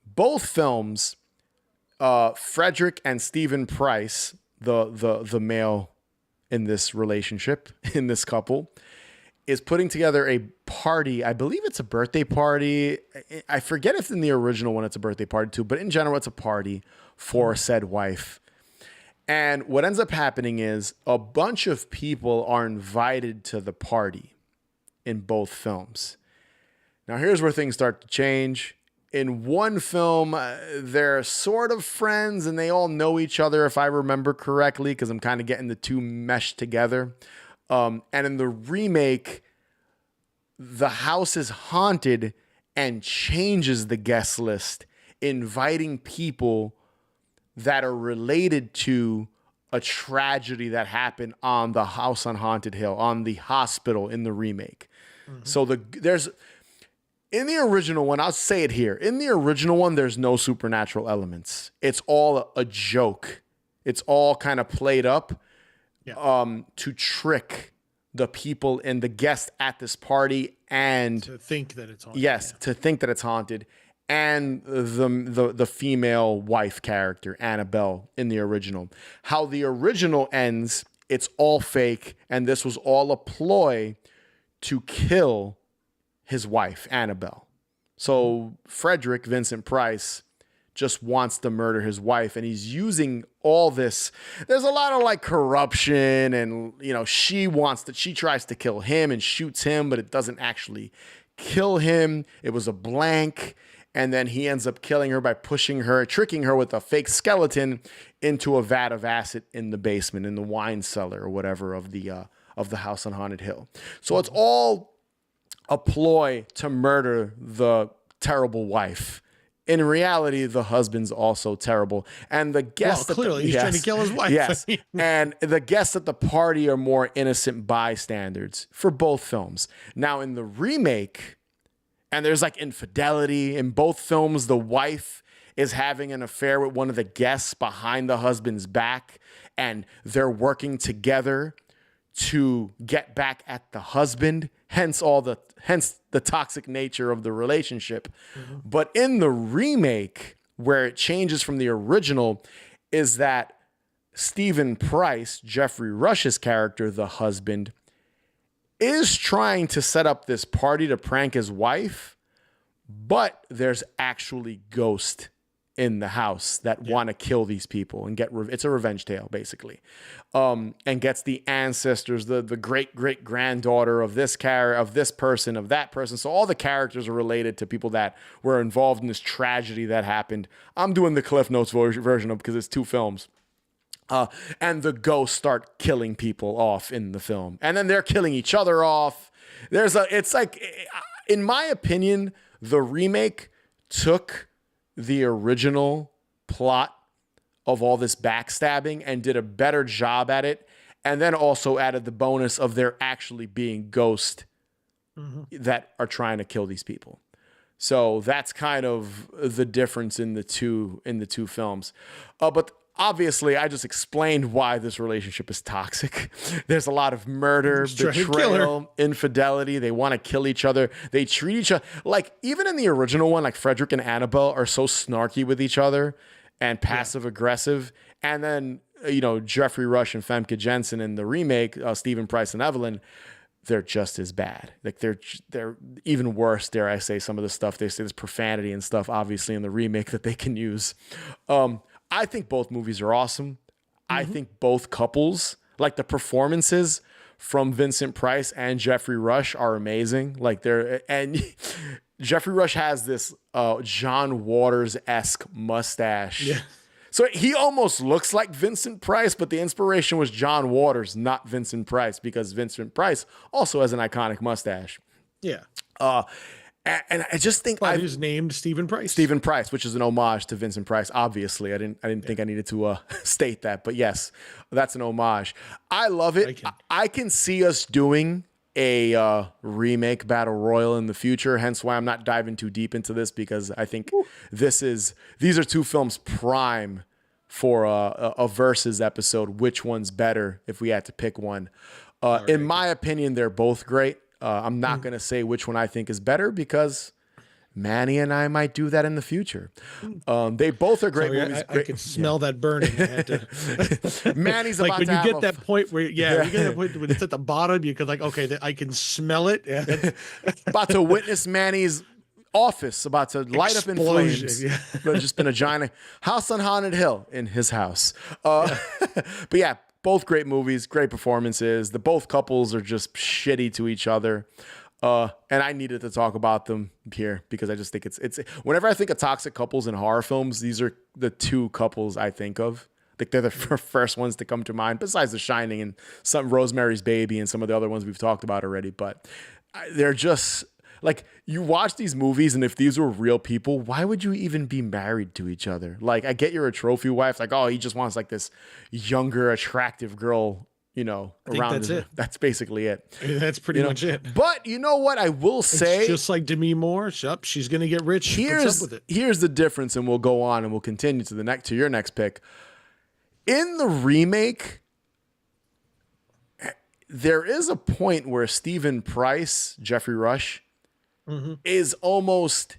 Both films, Frederick and Stephen Price, the male in this relationship, in this couple, is putting together a party. I believe it's a birthday party. I forget if in the original one it's a birthday party too, but in general it's a party for said wife. And what ends up happening is a bunch of people are invited to the party in both films. Now, here's where things start to change. In one film, they're sort of friends and they all know each other, if I remember correctly, because I'm kind of getting the two meshed together. And in the remake, the house is haunted and changes the guest list, inviting people that are related to a tragedy that happened on the house on Haunted Hill, on the hospital in the remake. So there's in the original one, I'll say it here. In the original one, there's no supernatural elements. It's all a joke. It's all kind of played up to trick the people and the guests at this party and to think that it's haunted. Yes, to think that it's haunted. And the female wife character, Annabelle, in the original. How the original ends, it's all fake, and this was all a ploy to kill his wife, Annabelle. So Frederick, Vincent Price, just wants to murder his wife, and he's using all this. There's a lot of like corruption, and she tries to kill him and shoots him, but it doesn't actually kill him. It was a blank. And then he ends up killing her by tricking her with a fake skeleton into a vat of acid in the basement, in the wine cellar or whatever of the house on Haunted Hill. So it's all a ploy to murder the terrible wife. In reality, the husband's also terrible. And the guests... Well, clearly, he's trying to kill his wife. Yes. And the guests at the party are more innocent bystanders for both films. Now, in the remake... And there's like infidelity in both films. The wife is having an affair with one of the guests behind the husband's back, and they're working together to get back at the husband. Hence the toxic nature of the relationship. Mm-hmm. But in the remake, where it changes from the original, is that Stephen Price, Jeffrey Rush's character, the husband, is trying to set up this party to prank his wife, but there's actually ghosts in the house that want to kill these people and it's a revenge tale basically, and gets the ancestors, the great granddaughter of this person, of that person. So all the characters are related to people that were involved in this tragedy that happened. I'm doing the Cliff Notes version of because it's 2 films. And the ghosts start killing people off in the film. And then they're killing each other off. It's like, in my opinion, the remake took the original plot of all this backstabbing and did a better job at it. And then also added the bonus of there actually being ghosts that are trying to kill these people. So that's kind of the difference in the two films. But obviously, I just explained why this relationship is toxic. There's a lot of murder, betrayal, infidelity. They want to kill each other. They treat each other like, even in the original one, like Frederick and Annabelle are so snarky with each other and passive aggressive. And then, Jeffrey Rush and Femke Jensen in the remake, Stephen Price and Evelyn, they're just as bad. Like they're even worse, dare I say, some of the stuff they say, there's profanity and stuff, obviously, in the remake that they can use. I think both movies are awesome. I think both couples, like the performances from Vincent Price and Jeffrey Rush, are amazing. And Jeffrey Rush has this John Waters-esque mustache. Yeah. So he almost looks like Vincent Price, but the inspiration was John Waters, not Vincent Price, because Vincent Price also has an iconic mustache. Yeah. And I just think he was named Stephen Price. Stephen Price, which is an homage to Vincent Price. Obviously, I didn't think I needed to state that, but yes, that's an homage. I love it. I can see us doing a remake battle royal in the future. Hence why I'm not diving too deep into this, because I think these are 2 films prime for a versus episode. Which one's better if we had to pick one? In my opinion, they're both great. I'm not going to say which one I think is better, because Manny and I might do that in the future. They both are great movies. I can smell that burning. Manny's like about when to you have get that point where, you get that point when it's at the bottom, you could I can smell it. About to witness Manny's office about to light up in flames. Yeah. But just been a giant house on Haunted Hill in his house. But yeah. Both great movies, great performances. Both couples are just shitty to each other. And I needed to talk about them here because I just think it's whenever I think of toxic couples in horror films, these are the 2 couples I think of. Like they're the first ones to come to mind, besides The Shining and some Rosemary's Baby and some of the other ones we've talked about already. But they're just, Like, you watch these movies, and if these were real people, why would you even be married to each other? Like, I get you're a trophy wife. Like, oh, he just wants like this younger, attractive girl, I think around that's his. it. That's basically it. That's pretty much it. But you know what? I will It's say, just like Demi Moore. Yup, she's gonna get rich. She puts up with it. here's the difference, and we'll go on and we'll continue to your next pick. In the remake, there is a point where Stephen Price, Jeffrey Rush, is almost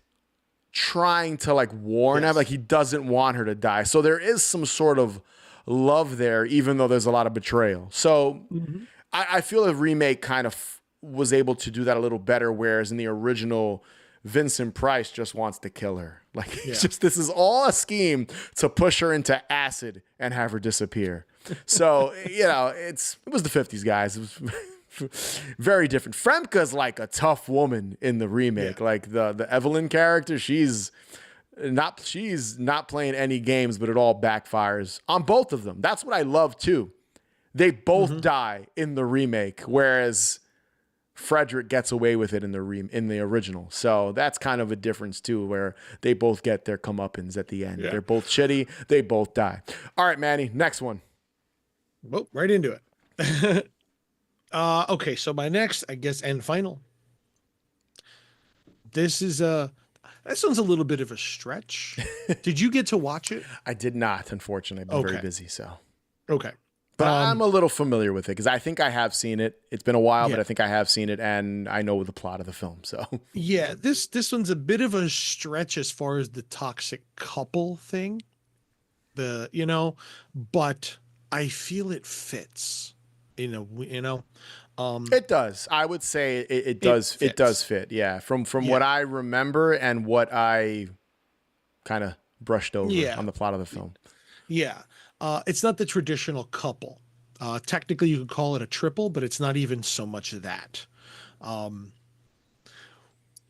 trying to like warn her, like he doesn't want her to die. So there is some sort of love there, even though there's a lot of betrayal. So I feel the remake kind of was able to do that a little better, whereas in the original, Vincent Price just wants to kill her. Like, it's just, this is all a scheme to push her into acid and have her disappear. So, it was the 50s, guys. It was very different. Fremke's like a tough woman in the remake. Like the Evelyn character, she's not playing any games, but it all backfires on both of them. That's what I love too. They both die in the remake, whereas Frederick gets away with it in the original. So that's kind of a difference too, where they both get their comeuppance at the end. Yeah. They're both shitty. They both die. All right, Manny, next one. Well, right into it. Okay, so my next, I guess, and final. This one's a little bit of a stretch. Did you get to watch it? I did not, unfortunately. I've been very busy, so. Okay. But I'm a little familiar with it because I think I have seen it. It's been a while, but I think I have seen it, and I know the plot of the film. So yeah, this one's a bit of a stretch as far as the toxic couple thing. But I feel it fits. It does. I would say it does. It does fit. Yeah, from what I remember and what I kind of brushed over on the plot of the film. Yeah. It's not the traditional couple. Technically, you could call it a triple, but it's not even so much that.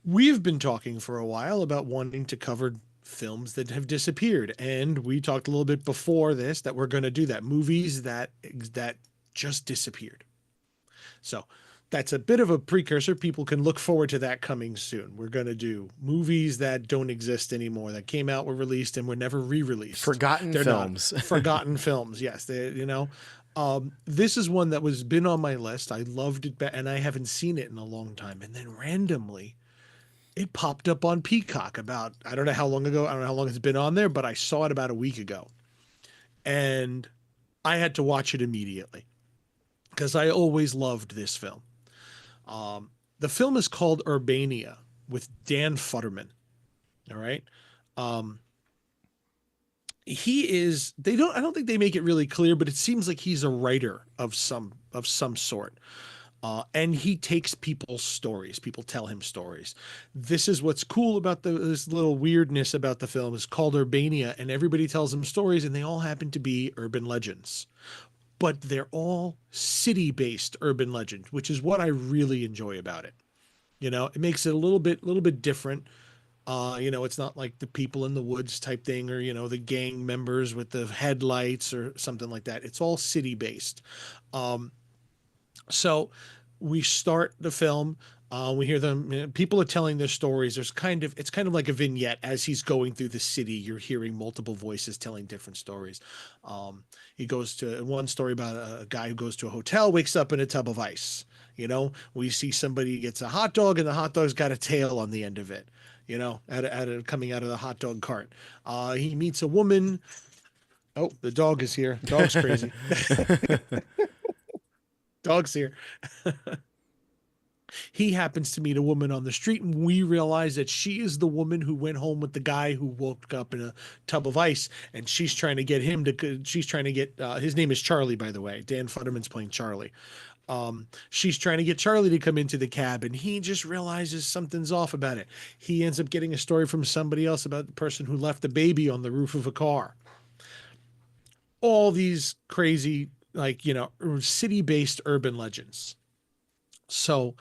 We've been talking for a while about wanting to cover films that have disappeared, and we talked a little bit before this that we're going to do that. Movies that just disappeared. So that's a bit of a precursor. People can look forward to that coming soon. We're going to do movies that don't exist anymore, that came out, were released, and were never re-released. Forgotten films. Forgotten films. Yes. This is one that was been on my list. I loved it, and I haven't seen it in a long time. And then randomly, it popped up on Peacock I don't know how long ago. I don't know how long it's been on there, but I saw it about a week ago. And I had to watch it immediately because I always loved this film. The film is called Urbania with Dan Futterman. All right. I don't think they make it really clear, but it seems like he's a writer of some sort. And he takes people's stories. People tell him stories. This is what's cool about this little weirdness about the film. Is called Urbania, and everybody tells him stories, and they all happen to be urban legends. But they're all city-based urban legends, which is what I really enjoy about it. It makes it a little bit different. It's not like the people in the woods type thing, or the gang members with the headlights or something like that. It's all city-based. So we start the film. We hear them. People are telling their stories. It's kind of like a vignette as he's going through the city. You're hearing multiple voices telling different stories. He goes to one story about a guy who goes to a hotel, wakes up in a tub of ice. We see somebody gets a hot dog, and the hot dog's got a tail on the end of it. Coming out of the hot dog cart. He meets a woman. Oh, the dog is here. Dog's crazy. Dog's here. He happens to meet a woman on the street, and we realize that she is the woman who went home with the guy who woke up in a tub of ice, and she's trying to get his name is Charlie, by the way. Dan Futterman's playing Charlie. She's trying to get Charlie to come into the cab, and he just realizes something's off about it. He ends up getting a story from somebody else about the person who left the baby on the roof of a car. All these crazy, city-based urban legends. So,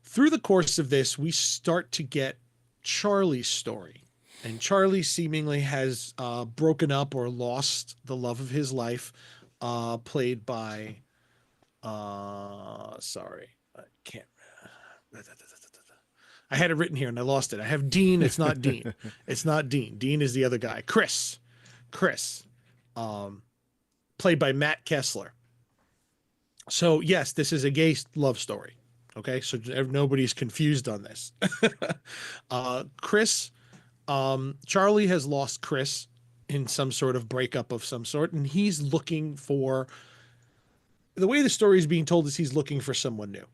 through the course of this, we start to get Charlie's story. And Charlie seemingly has broken up or lost the love of his life, played by, I had it written here and I lost it. I have Dean. It's not Dean. It's not Dean. Dean is the other guy. Chris, um, played by Matt Kessler. So yes, this is a gay love story. Okay, so nobody's confused on this. Chris, Charlie has lost Chris in some sort of breakup of some sort, and he's looking for, the way the story is being told is he's looking for someone new.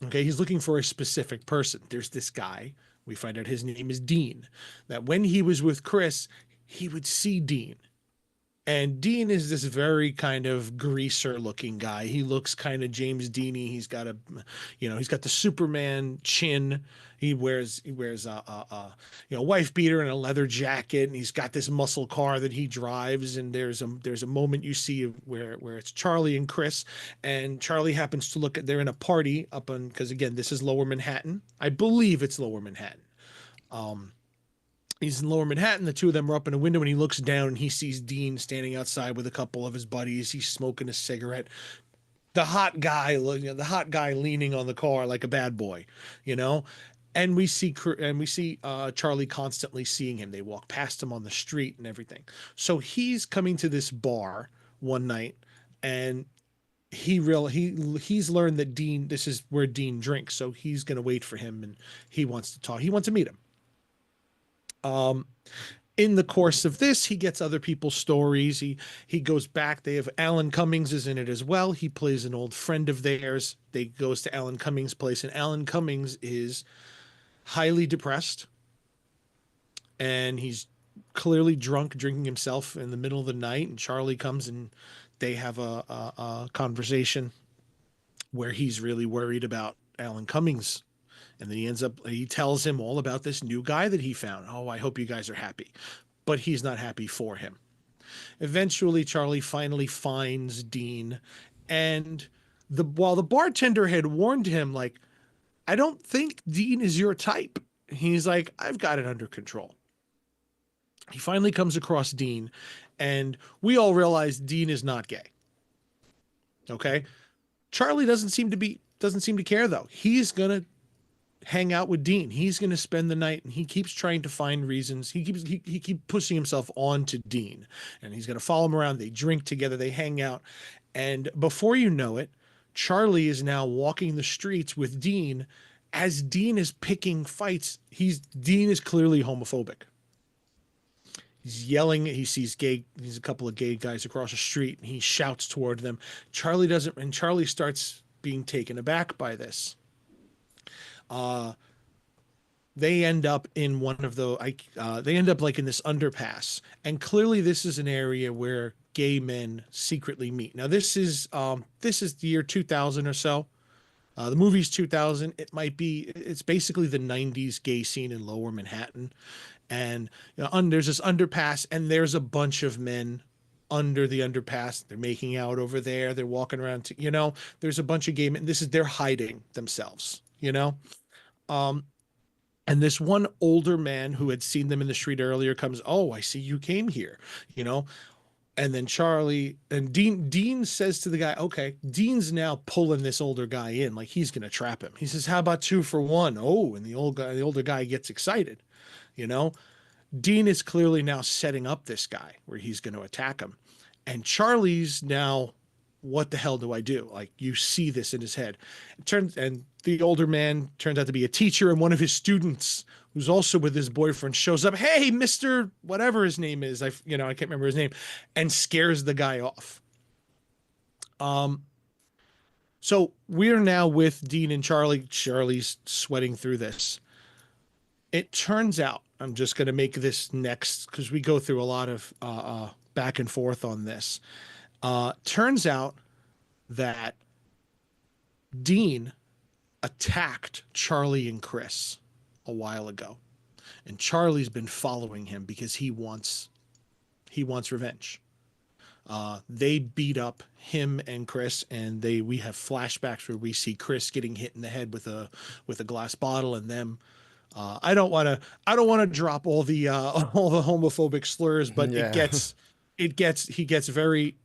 Okay, he's looking for a specific person. There's this guy, we find out his name is Dean, that when he was with Chris, he would see Dean. And Dean is this very kind of greaser looking guy. He looks kind of James Deany. He's got a, he's got the Superman chin. He wears a wife beater and a leather jacket, and he's got this muscle car that he drives. And there's a moment you see where it's Charlie and Chris, and Charlie happens to look at, they're in a party up on, because again, this is Lower Manhattan. I believe it's Lower Manhattan. He's in Lower Manhattan. The two of them are up in a window, and he looks down and he sees Dean standing outside with a couple of his buddies. He's smoking a cigarette. The hot guy leaning on the car like a bad boy, you know. And we see Charlie constantly seeing him. They walk past him on the street and everything. So he's coming to this bar one night, and he's learned that Dean, this is where Dean drinks. So he's going to wait for him, and he wants to talk. He wants to meet him. In the course of this, he gets other people's stories. He goes back. They have Alan Cummings is in it as well. He plays an old friend of theirs. They goes to Alan Cummings' place, and Alan Cummings is highly depressed, and he's clearly drunk, drinking himself in the middle of the night. And Charlie comes, and they have a conversation where he's really worried about Alan Cummings. And then he tells him all about this new guy that he found. Oh, I hope you guys are happy. But he's not happy for him. Eventually, Charlie finally finds Dean. And while the bartender had warned him, like, I don't think Dean is your type. He's like, I've got it under control. He finally comes across Dean. And we all realize Dean is not gay. Okay? Charlie doesn't seem to care, though. He's going to hang out with Dean. He's going to spend the night, and he keeps trying to find reasons. He keeps pushing himself on to Dean, and he's going to follow him around. They drink together, they hang out. And before you know it, Charlie is now walking the streets with Dean as Dean is picking fights. Dean is clearly homophobic. He's yelling. He sees a couple of gay guys across the street, and he shouts toward them. Charlie starts being taken aback by this. They end up in they end up like in this underpass, and clearly this is an area where gay men secretly meet. Now this is the year 2000 or so. The movie's 2000. It's basically the 90s gay scene in Lower Manhattan, and there's this underpass, and there's a bunch of men under the underpass. They're making out over there. They're walking around there's a bunch of gay men. They're hiding themselves, and this one older man who had seen them in the street earlier comes, oh, I see you came here, and then Charlie and Dean says to the guy, okay, Dean's now pulling this older guy in, like he's going to trap him. He says, how about 2 for 1? Oh, and the older guy gets excited, Dean is clearly now setting up this guy where he's going to attack him. And Charlie's now, what the hell do I do? Like, you see this in his head. And the older man turns out to be a teacher, and one of his students, who's also with his boyfriend, shows up. Hey, Mr. whatever his name is, I can't remember his name, and scares the guy off. So we're now with Dean and Charlie. Charlie's sweating through this. It turns out, I'm just going to make this next, because we go through a lot of back and forth on this. Turns out that Dean attacked Charlie and Chris a while ago, and Charlie's been following him because he wants revenge. They beat up him and Chris, and we have flashbacks where we see Chris getting hit in the head with a glass bottle, and them. I don't want to drop all the homophobic slurs, but he gets very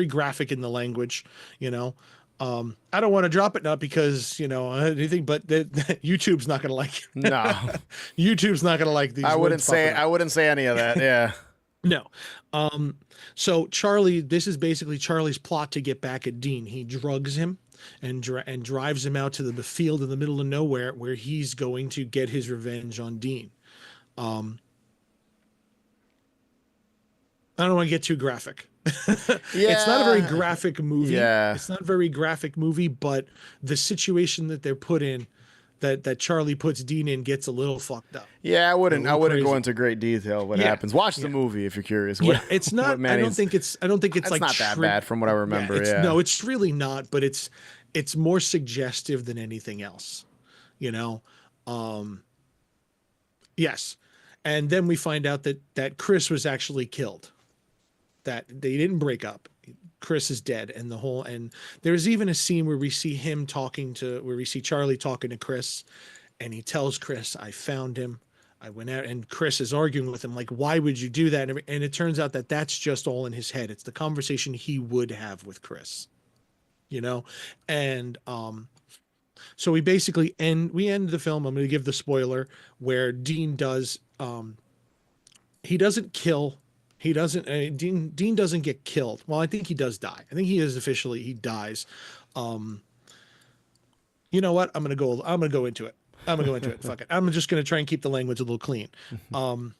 graphic in the language, I don't want to drop it, not because, anything, but YouTube's not going to like No, it. YouTube's not going to like these words popping up. I wouldn't say any of that. Yeah. No. Um, so Charlie, this is basically Charlie's plot to get back at Dean. He drugs him and drives him out to the field in the middle of nowhere where he's going to get his revenge on Dean. Um, I don't want to get too graphic. It's not a very Yeah. graphic movie. Yeah. It's not a very graphic movie, but the situation that they're put in, that Charlie puts Dean in, gets a little fucked up. Yeah, A I little wouldn't go crazy. into great detail what Yeah, happens. Watch the yeah, movie if you're curious. yeah. It's What not. Manny's I don't think it's it's like not that bad from what I Yeah, remember. it's Yeah. no, it's really not. But it's more suggestive than anything else. You know. Um, yes, and then we find out that Chris was actually killed. That they didn't break up. Chris is dead, and there's even a scene where we see where we see Charlie talking to Chris, and he tells Chris, "I found him. I went out," and Chris is arguing with him like, "Why would you do that?" And it turns out that that's just all in his head. It's the conversation he would have with Chris, you know, and so we end the film. I'm going to give the spoiler where Dean does he doesn't kill. He doesn't. Dean doesn't get killed. Well, I think he does die. I think he dies. Um, you know what? I'm gonna go into it. I'm gonna go into it. Fuck it. I'm just gonna try and keep the language a little clean. Um,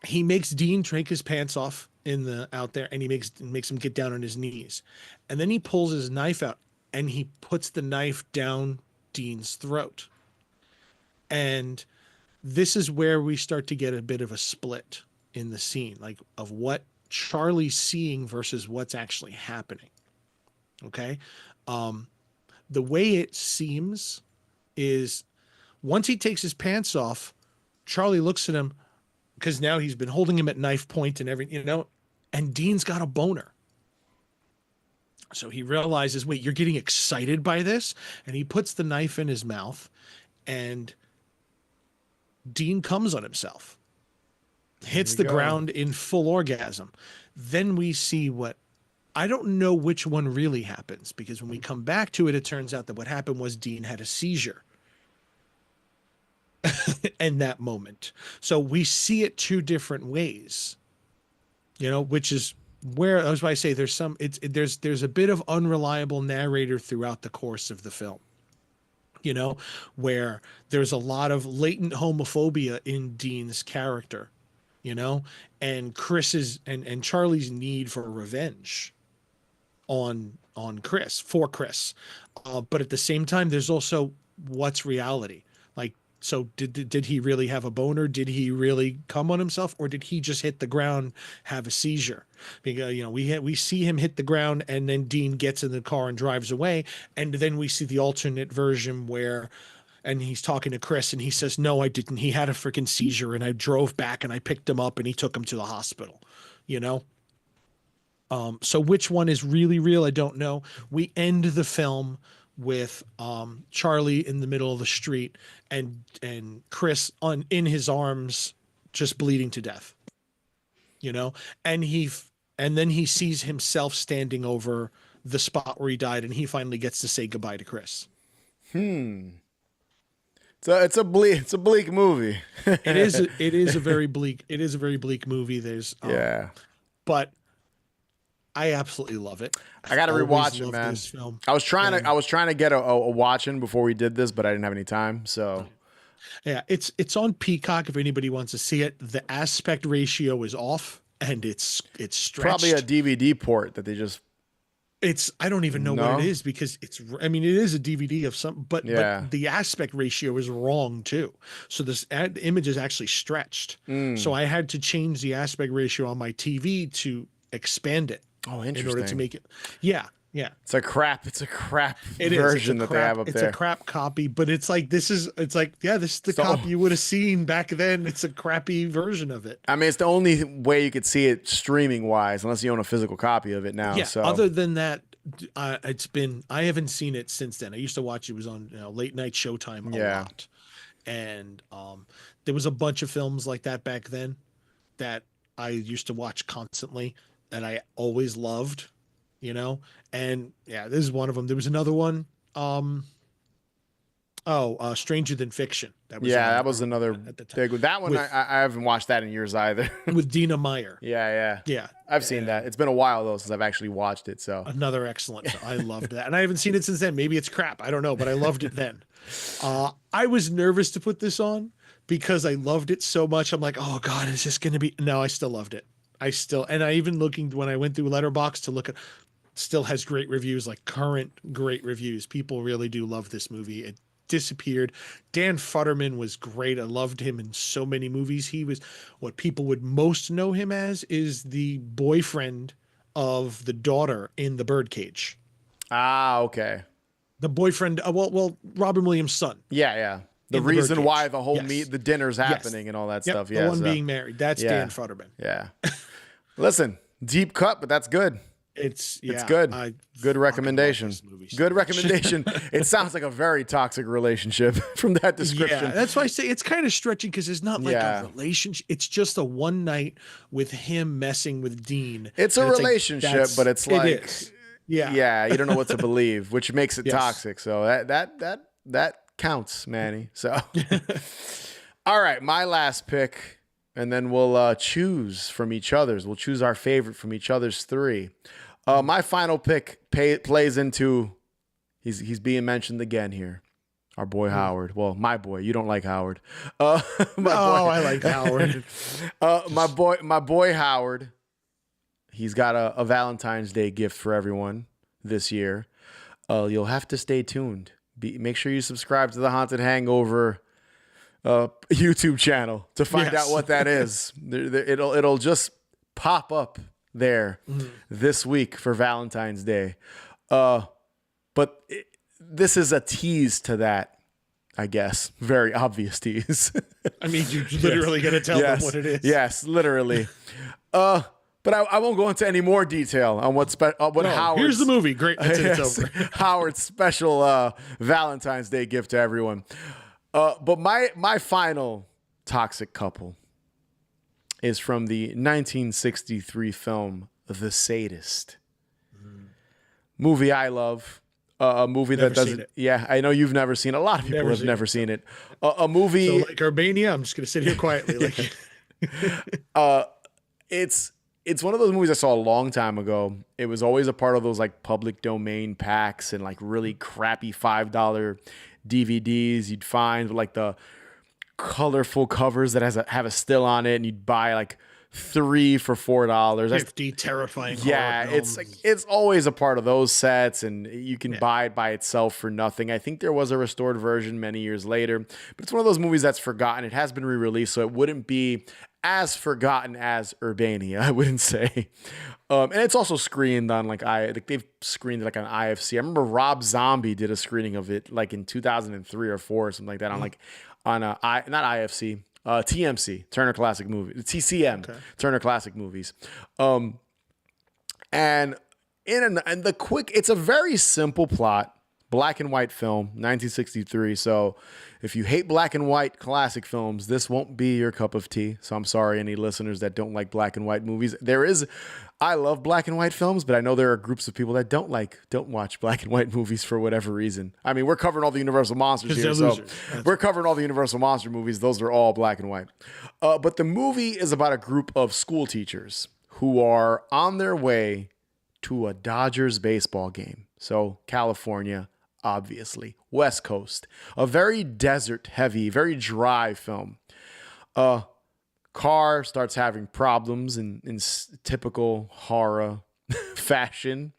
he makes Dean take his pants off out there, and he makes him get down on his knees, and then he pulls his knife out and he puts the knife down Dean's throat. And this is where we start to get a bit of a split in the scene, like of what Charlie's seeing versus what's actually happening. Okay. Um, the way it seems is once he takes his pants off, Charlie looks at him because now he's been holding him at knife point and everything, and Dean's got a boner. So he realizes, wait, you're getting excited by this? And he puts the knife in his mouth, and Dean comes on himself, There hits you the go. ground in full orgasm. Then we see what I don't know which one really happens, because when we come back to it, it turns out that what happened was Dean had a seizure in that moment. So we see it two different ways, which is where that's why I say there's a bit of unreliable narrator throughout the course of the film, you know, where there's a lot of latent homophobia in Dean's character, you know, and Chris's and Charlie's need for revenge on Chris for Chris. But at the same time, there's also what's reality. Like, so did he really have a boner? Did he really come on himself, or did he just hit the ground, have a seizure? Because we see him hit the ground, and then Dean gets in the car and drives away, and then we see the alternate version where. And he's talking to Chris, and he says, "No, I didn't. He had a freaking seizure, and I drove back, and I picked him up, and he took him to the hospital." You know, so which one is really real? I don't know. We end the film with Charlie in the middle of the street and Chris in his arms, just bleeding to death. You know, and and then he sees himself standing over the spot where he died, and he finally gets to say goodbye to Chris. Hmm. So it's a bleak movie. It is a very bleak movie. There's Yeah. but I absolutely love it. I I've got to always rewatch it, loved man. this film. I And was trying to get a watch in before we did this, but I didn't have any time. So yeah, it's on Peacock if anybody wants to see it. The aspect ratio is off and it's probably a stretched. DVD port that they just It's I don't even know what it no. is because I mean it is a DVD of some but Yeah. the aspect ratio is wrong too. So the image is actually stretched. So Mm. I had to change the aspect ratio on my TV to expand it Oh, in order to interesting. make it. Yeah, yeah. It's a crap It is. version that they have up It's a there. crap copy, but it's like it's like yeah, this is the So copy you would have seen back then. It's a crappy version of it. I mean, it's the only way you could see it streaming wise, unless you own a physical copy of it now. Yeah. So Other than that, I haven't seen it since then. I used to watch it was on late night Showtime a yeah. lot, and there was a bunch of films like that back then that I used to watch constantly, and I always loved. you know? And yeah, this is one of them. There was another one. Stranger Than Fiction. That was Yeah, that another was early another one at the time big one. That one with I haven't watched that in years either. with Dina Meyer. Yeah, yeah. Yeah. I've seen that. It's been a while though since I've actually watched it. So Another excellent film. I loved that. And I haven't seen it since then. Maybe it's crap. I don't know, but I loved it then. I was nervous to put this on because I loved it so much. I'm like, oh God, is this going to be? No, I still loved it. And I even looking when I went through Letterboxd to look at, still has great reviews, like current great reviews. People really do love this movie. It disappeared. Dan Futterman was great. I loved him in so many movies. He was what people would most know him as is the boyfriend of the daughter in The Birdcage. okay. The boyfriend, Robin Williams' son. Yeah, yeah. The In The reason why Birdcage. the whole Yes. the dinner's happening and all that Yep, stuff. the Yeah, one so, being married. That's yeah. Dan Futterman. Yeah. Listen, deep cut, but that's good. It's good. Good recommendation. So Good much. recommendation. It sounds like a very toxic relationship from that description. Yeah, that's why I say it's kind of stretching because it's not like Yeah. a relationship. It's just a one night with him messing with Dean. It's a And like, relationship, but it's like, it is. Yeah. yeah, you don't know what to believe, which makes it Yes. toxic. So that counts, Manny. So, all right, my last pick, and then we'll choose from each other's. We'll choose our favorite from each other's three. My final pick plays into he's being mentioned again here. Our boy Howard. Well, my boy. You don't like Howard. My boy. I like Howard. My boy Howard. He's got a Valentine's Day gift for everyone this year. You'll have to stay tuned. Make sure you subscribe to the Haunted Hangover YouTube channel to find out what that is. It'll just pop up there this week for Valentine's Day. This is a tease to that, I guess. Very obvious tease. I mean, you're literally going to tell them what it is. Yes, literally. But I won't go into any more detail on what Howard's... Here's the movie. Great. That's it. It's over. Howard's special Valentine's Day gift to everyone. But my final toxic couple is from the 1963 film The Sadist. Movie I love. A movie Never that doesn't... seen it. Yeah, I know you've never seen it. A lot of people have never seen it. A movie... So like Urbania, I'm just going to sit here quietly. Like, It's one of those movies I saw a long time ago. It was always a part of those like public domain packs and like really crappy $5 DVDs you'd find with like the colorful covers that have a still on it, and you'd buy like 3 for $4. 50 terrifying. Yeah, horror it's films. like it's always a part of those sets, and you can buy it by itself for nothing. I think there was a restored version many years later, but it's one of those movies that's forgotten. It has been re-released, so it wouldn't be as forgotten as Urbania, I wouldn't say. And it's also screened on like they've screened it like on IFC. I remember Rob Zombie did a screening of it like in 2003 or 4 or something like that on not IFC. TMC, Turner Classic Movies, TCM, okay. Turner Classic Movies. And it's a very simple plot, black and white film, 1963. So if you hate black and white classic films, this won't be your cup of tea. So I'm sorry, any listeners that don't like black and white movies. I love black and white films, but I know there are groups of people that don't watch black and white movies for whatever reason. I mean, we're covering all the Universal Monsters here, so we're covering all the Universal Monster movies. Those are all black and white. But the movie is about a group of school teachers who are on their way to a Dodgers baseball game. So California, obviously, West Coast, a very desert heavy, very dry film. Car starts having problems in typical horror fashion,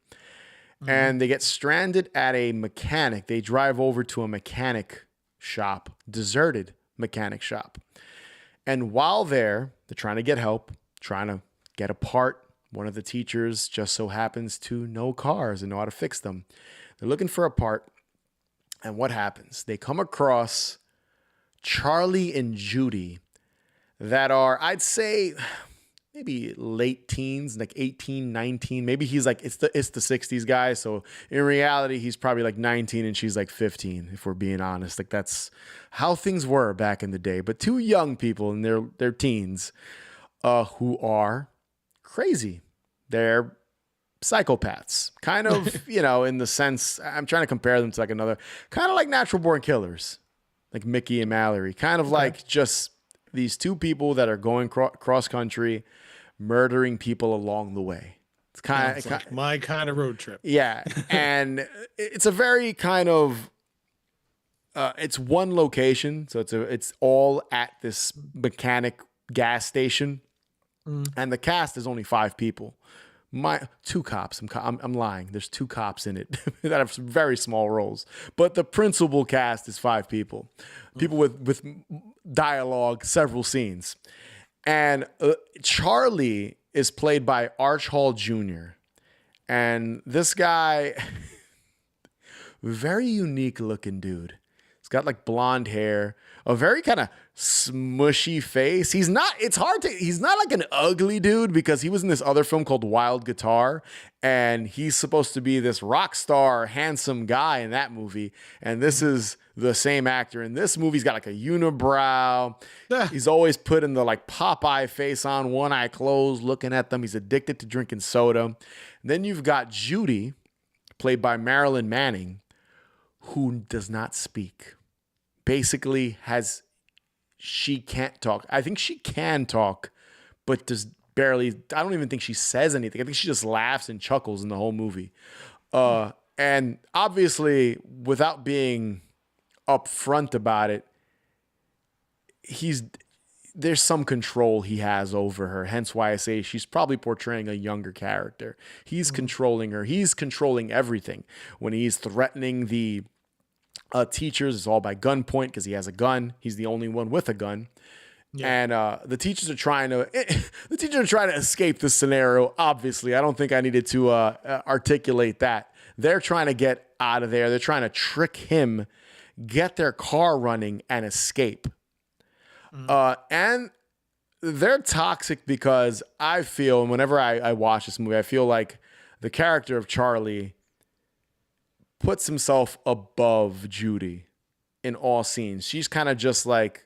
and they get stranded at a mechanic. They drive over to a mechanic shop, deserted mechanic shop. And while they're trying to get help, trying to get a part. One of the teachers just so happens to know cars and know how to fix them. They're looking for a part. And what happens? They come across Charlie and Judy that are, I'd say, maybe late teens, like 18, 19. Maybe he's like, it's the 60s guy. So in reality, he's probably like 19 and she's like 15, if we're being honest. Like that's how things were back in the day. But two young people in their teens who are crazy. They're psychopaths, kind of, in the sense, I'm trying to compare them to like another, kind of like natural born killers, like Mickey and Mallory, kind of like just these two people that are going cross country, murdering people along the way. It's kind of like my kind of road trip. yeah. And it's a very kind of, it's one location. So it's all at this mechanic gas station. And the cast is only 5 people. Two cops. I'm lying. There's 2 cops in it that have some very small roles, but the principal cast is 5 people, with dialogue, several scenes, and Charlie is played by Arch Hall Jr. And this guy, very unique looking dude. He's got like blonde hair, a very kind of smushy face. He's not like an ugly dude, because he was in this other film called Wild Guitar, and he's supposed to be this rock star, handsome guy in that movie. And this is the same actor in this movie. He's got like a unibrow. He's always putting the like Popeye face on, one eye closed, looking at them. He's addicted to drinking soda. And then you've got Judy, played by Marilyn Manning, who does not speak. Basically she can't talk. I think she can talk, but just barely. I don't even think she says anything. I think she just laughs and chuckles in the whole movie. And obviously, without being upfront about it, there's some control he has over her. Hence why I say she's probably portraying a younger character. He's controlling her. He's controlling everything. When he's threatening the teachers, it's all by gunpoint, because he has a gun. He's the only one with a gun. Yeah. And the teachers are trying to escape this scenario. Obviously, I don't think I needed to articulate that. They're trying to get out of there. They're trying to trick him, get their car running, and escape. And they're toxic, because I feel, and whenever I watch this movie, I feel like the character of Charlie puts himself above Judy in all scenes. She's kind of just like,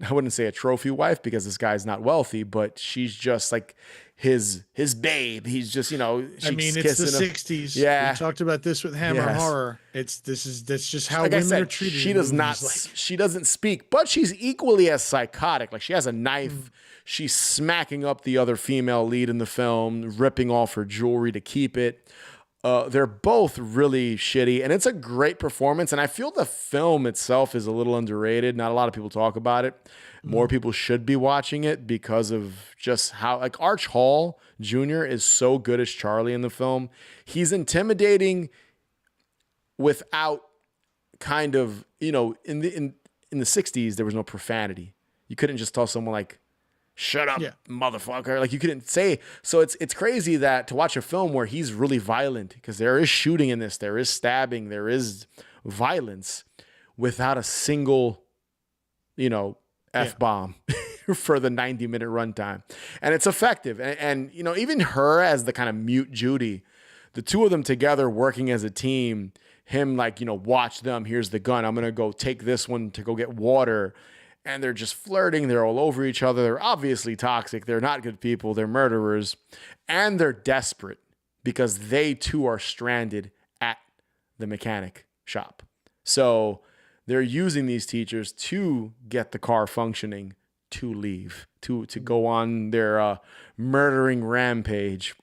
I wouldn't say a trophy wife, because this guy's not wealthy, but she's just like his babe. He's just, it's the 60s. Yeah. We talked about this with Hammer Horror. That's just how women are treated. She doesn't speak, but she's equally as psychotic. Like, she has a knife. She's smacking up the other female lead in the film, ripping off her jewelry to keep it. They're both really shitty, and it's a great performance. And I feel the film itself is a little underrated. Not a lot of people talk about it. More people should be watching it, because of just how, like, Arch Hall Jr. is so good as Charlie in the film. He's intimidating without kind of, in the 60s, there was no profanity. You couldn't just tell someone like, shut up, motherfucker. Like, you couldn't say. So it's crazy that to watch a film where he's really violent, because there is shooting in this, there is stabbing, there is violence, without a single, F-bomb for the 90-minute runtime. And it's effective. And even her as the kind of mute Judy, the two of them together working as a team, him like, watch them, here's the gun, I'm going to go take this one to go get water. And they're just flirting. They're all over each other. They're obviously toxic. They're not good people. They're murderers. And they're desperate, because they too are stranded at the mechanic shop. So they're using these teachers to get the car functioning, to leave, to go on their murdering rampage.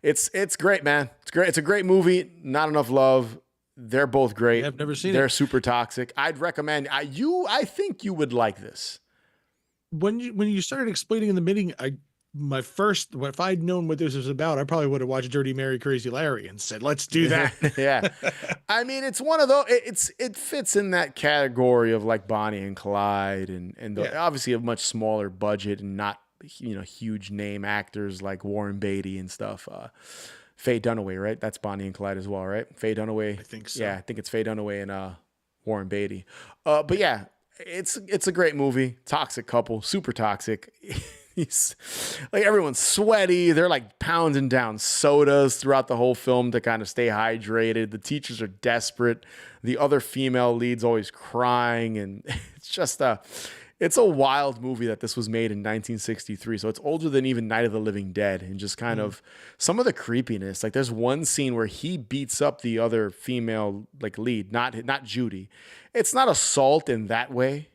It's great, man. It's great. It's a great movie. Not enough love. They're both great. I've never seen it. They're super toxic. I'd recommend. I think you would like this. When you started explaining in the meeting, if I'd known what this was about, I probably would have watched Dirty Mary, Crazy Larry and said, "Let's do that." Yeah, I mean, it's one of those. It fits in that category of like Bonnie and Clyde, and obviously a much smaller budget and not huge name actors like Warren Beatty and stuff. Faye Dunaway, right? That's Bonnie and Clyde as well, right? Faye Dunaway. I think so. Yeah, I think it's Faye Dunaway and Warren Beatty. But yeah, it's a great movie. Toxic couple, super toxic. He's like, everyone's sweaty. They're like pounding down sodas throughout the whole film to kind of stay hydrated. The teachers are desperate. The other female lead's always crying, and it's It's a wild movie that this was made in 1963. So it's older than even Night of the Living Dead, and just kind of some of the creepiness. Like there's one scene where he beats up the other female like lead, not Judy. It's not assault in that way.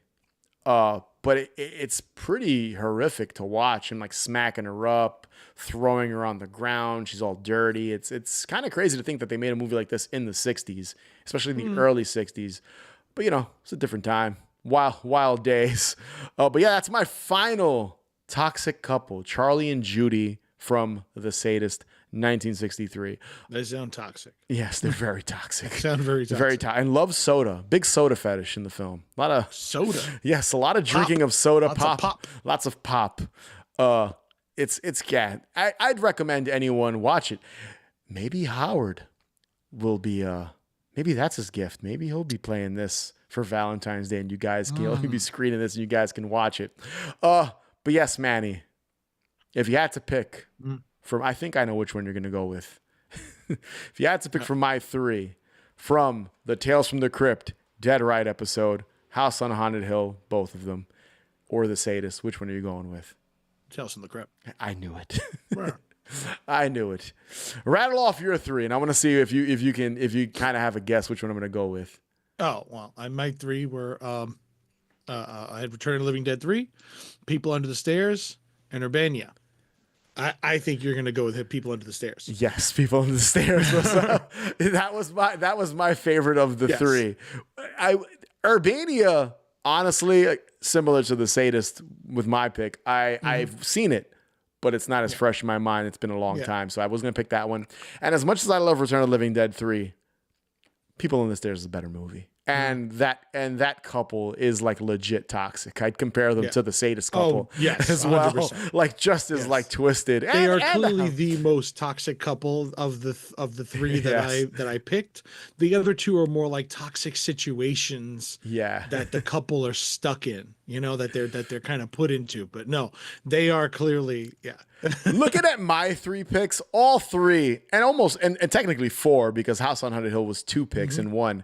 But it's pretty horrific to watch him like smacking her up, throwing her on the ground. She's all dirty. It's kind of crazy to think that they made a movie like this in the 60s, especially the early 60s. But, you know, it's a different time. Wild days. But yeah, that's my final toxic couple, Charlie and Judy from The Sadist, 1963. They sound toxic. Yes, they're very toxic. Sound very toxic. Very toxic. And love soda. Big soda fetish in the film. A lot of soda. Yes, a lot of drinking of soda. Lots of pop. Lots of pop. It's yeah. I'd recommend anyone watch it. Maybe Howard will be maybe that's his gift. Maybe he'll be playing this for Valentine's Day, and you guys can he'll be screening this and you guys can watch it. But yes, Manny, if you had to pick from, I think I know which one you're gonna go with. If you had to pick from my three, from the Tales from the Crypt, Dead Right episode, House on Haunted Hill, both of them, or The Sadist, which one are you going with? Tales from the Crypt. I knew it. I knew it. Rattle off your three, and I want to see if you kind of have a guess which one I'm going to go with. Oh well, my three were I had Return of the Living Dead 3, People Under the Stairs, and Urbania. I think you're going to go with People Under the Stairs. Yes, People Under the Stairs. That was my favorite of the three. Urbania, honestly, similar to The Sadist with my pick. I've seen it, but it's not as fresh in my mind. It's been a long time, so I was going to pick that one. And as much as I love Return of the Living Dead 3, People Under the Stairs is a better movie. And that couple is like legit toxic. I'd compare them to the Sadist couple as well. 100%. Like just as like twisted. They are clearly the most toxic couple of the three that I picked. The other two are more like toxic situations that the couple are stuck in, you know, that they're kind of put into. But no, they are clearly Looking at my three picks, all three, and technically four, because House on Haunted Hill was two picks in one.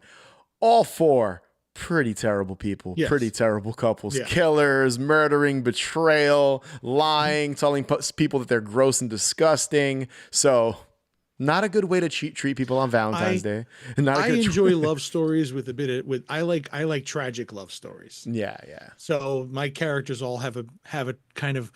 All four pretty terrible people, pretty terrible couples, killers, murdering, betrayal, lying, telling people that they're gross and disgusting. So not a good way to treat people on Valentine's Day. I enjoy love stories I like tragic love stories. Yeah. So my characters all have a kind of,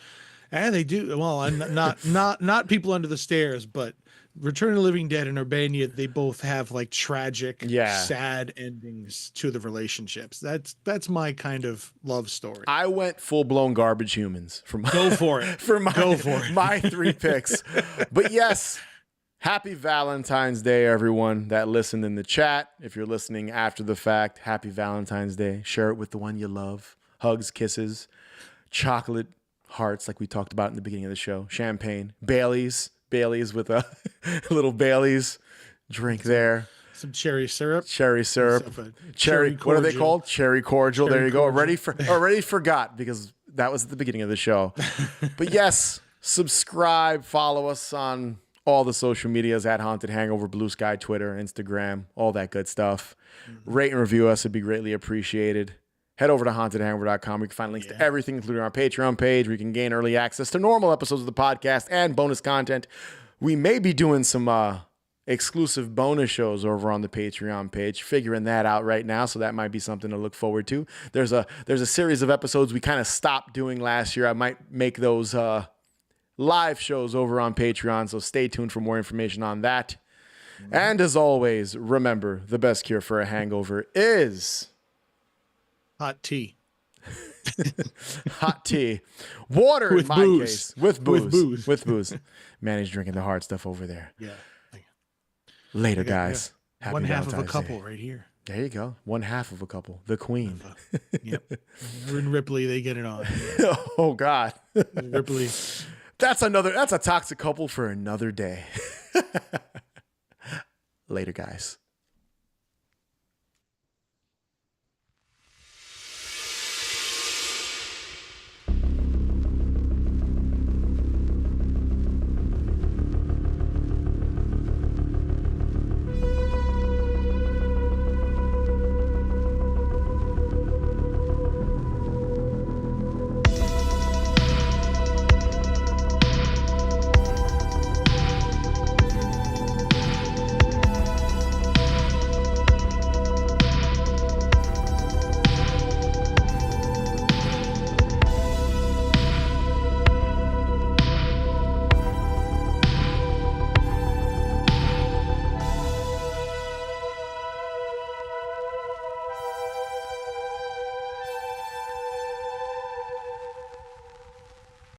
they do. Well, I'm not People Under the Stairs, but Return of the Living Dead and Urbania, they both have like tragic, sad endings to the relationships. That's my kind of love story. I went full blown garbage humans Go for it. My three picks. But yes, happy Valentine's Day, everyone that listened in the chat. If you're listening after the fact, happy Valentine's Day. Share it with the one you love. Hugs, kisses, chocolate hearts, like we talked about in the beginning of the show. Champagne, Bailey's with a little Bailey's drink there. Some cherry syrup. Cherry. What are they called? Cherry cordial. There you go. Already forgot because that was at the beginning of the show. But yes, subscribe, follow us on all the social medias at Haunted Hangover, Blue Sky, Twitter, Instagram, all that good stuff. Rate and review us. It'd be greatly appreciated. Head over to hauntedhangover.com. We can find links to everything, including our Patreon page, where you can gain early access to normal episodes of the podcast and bonus content. We may be doing some exclusive bonus shows over on the Patreon page, figuring that out right now, so that might be something to look forward to. There's a series of episodes we kind of stopped doing last year. I might make those live shows over on Patreon, so stay tuned for more information on that. And as always, remember, the best cure for a hangover is... hot tea. Hot tea. Water with in my booze. case. With booze. Manny's drinking the hard stuff over there. Yeah. Later, guys. Happy One half Valentine's of a couple Day. right here. There you go. One half of a couple. The queen. Yep. Her and Ripley, they get it on. Oh, God. Ripley. That's a toxic couple for another day. Later, guys.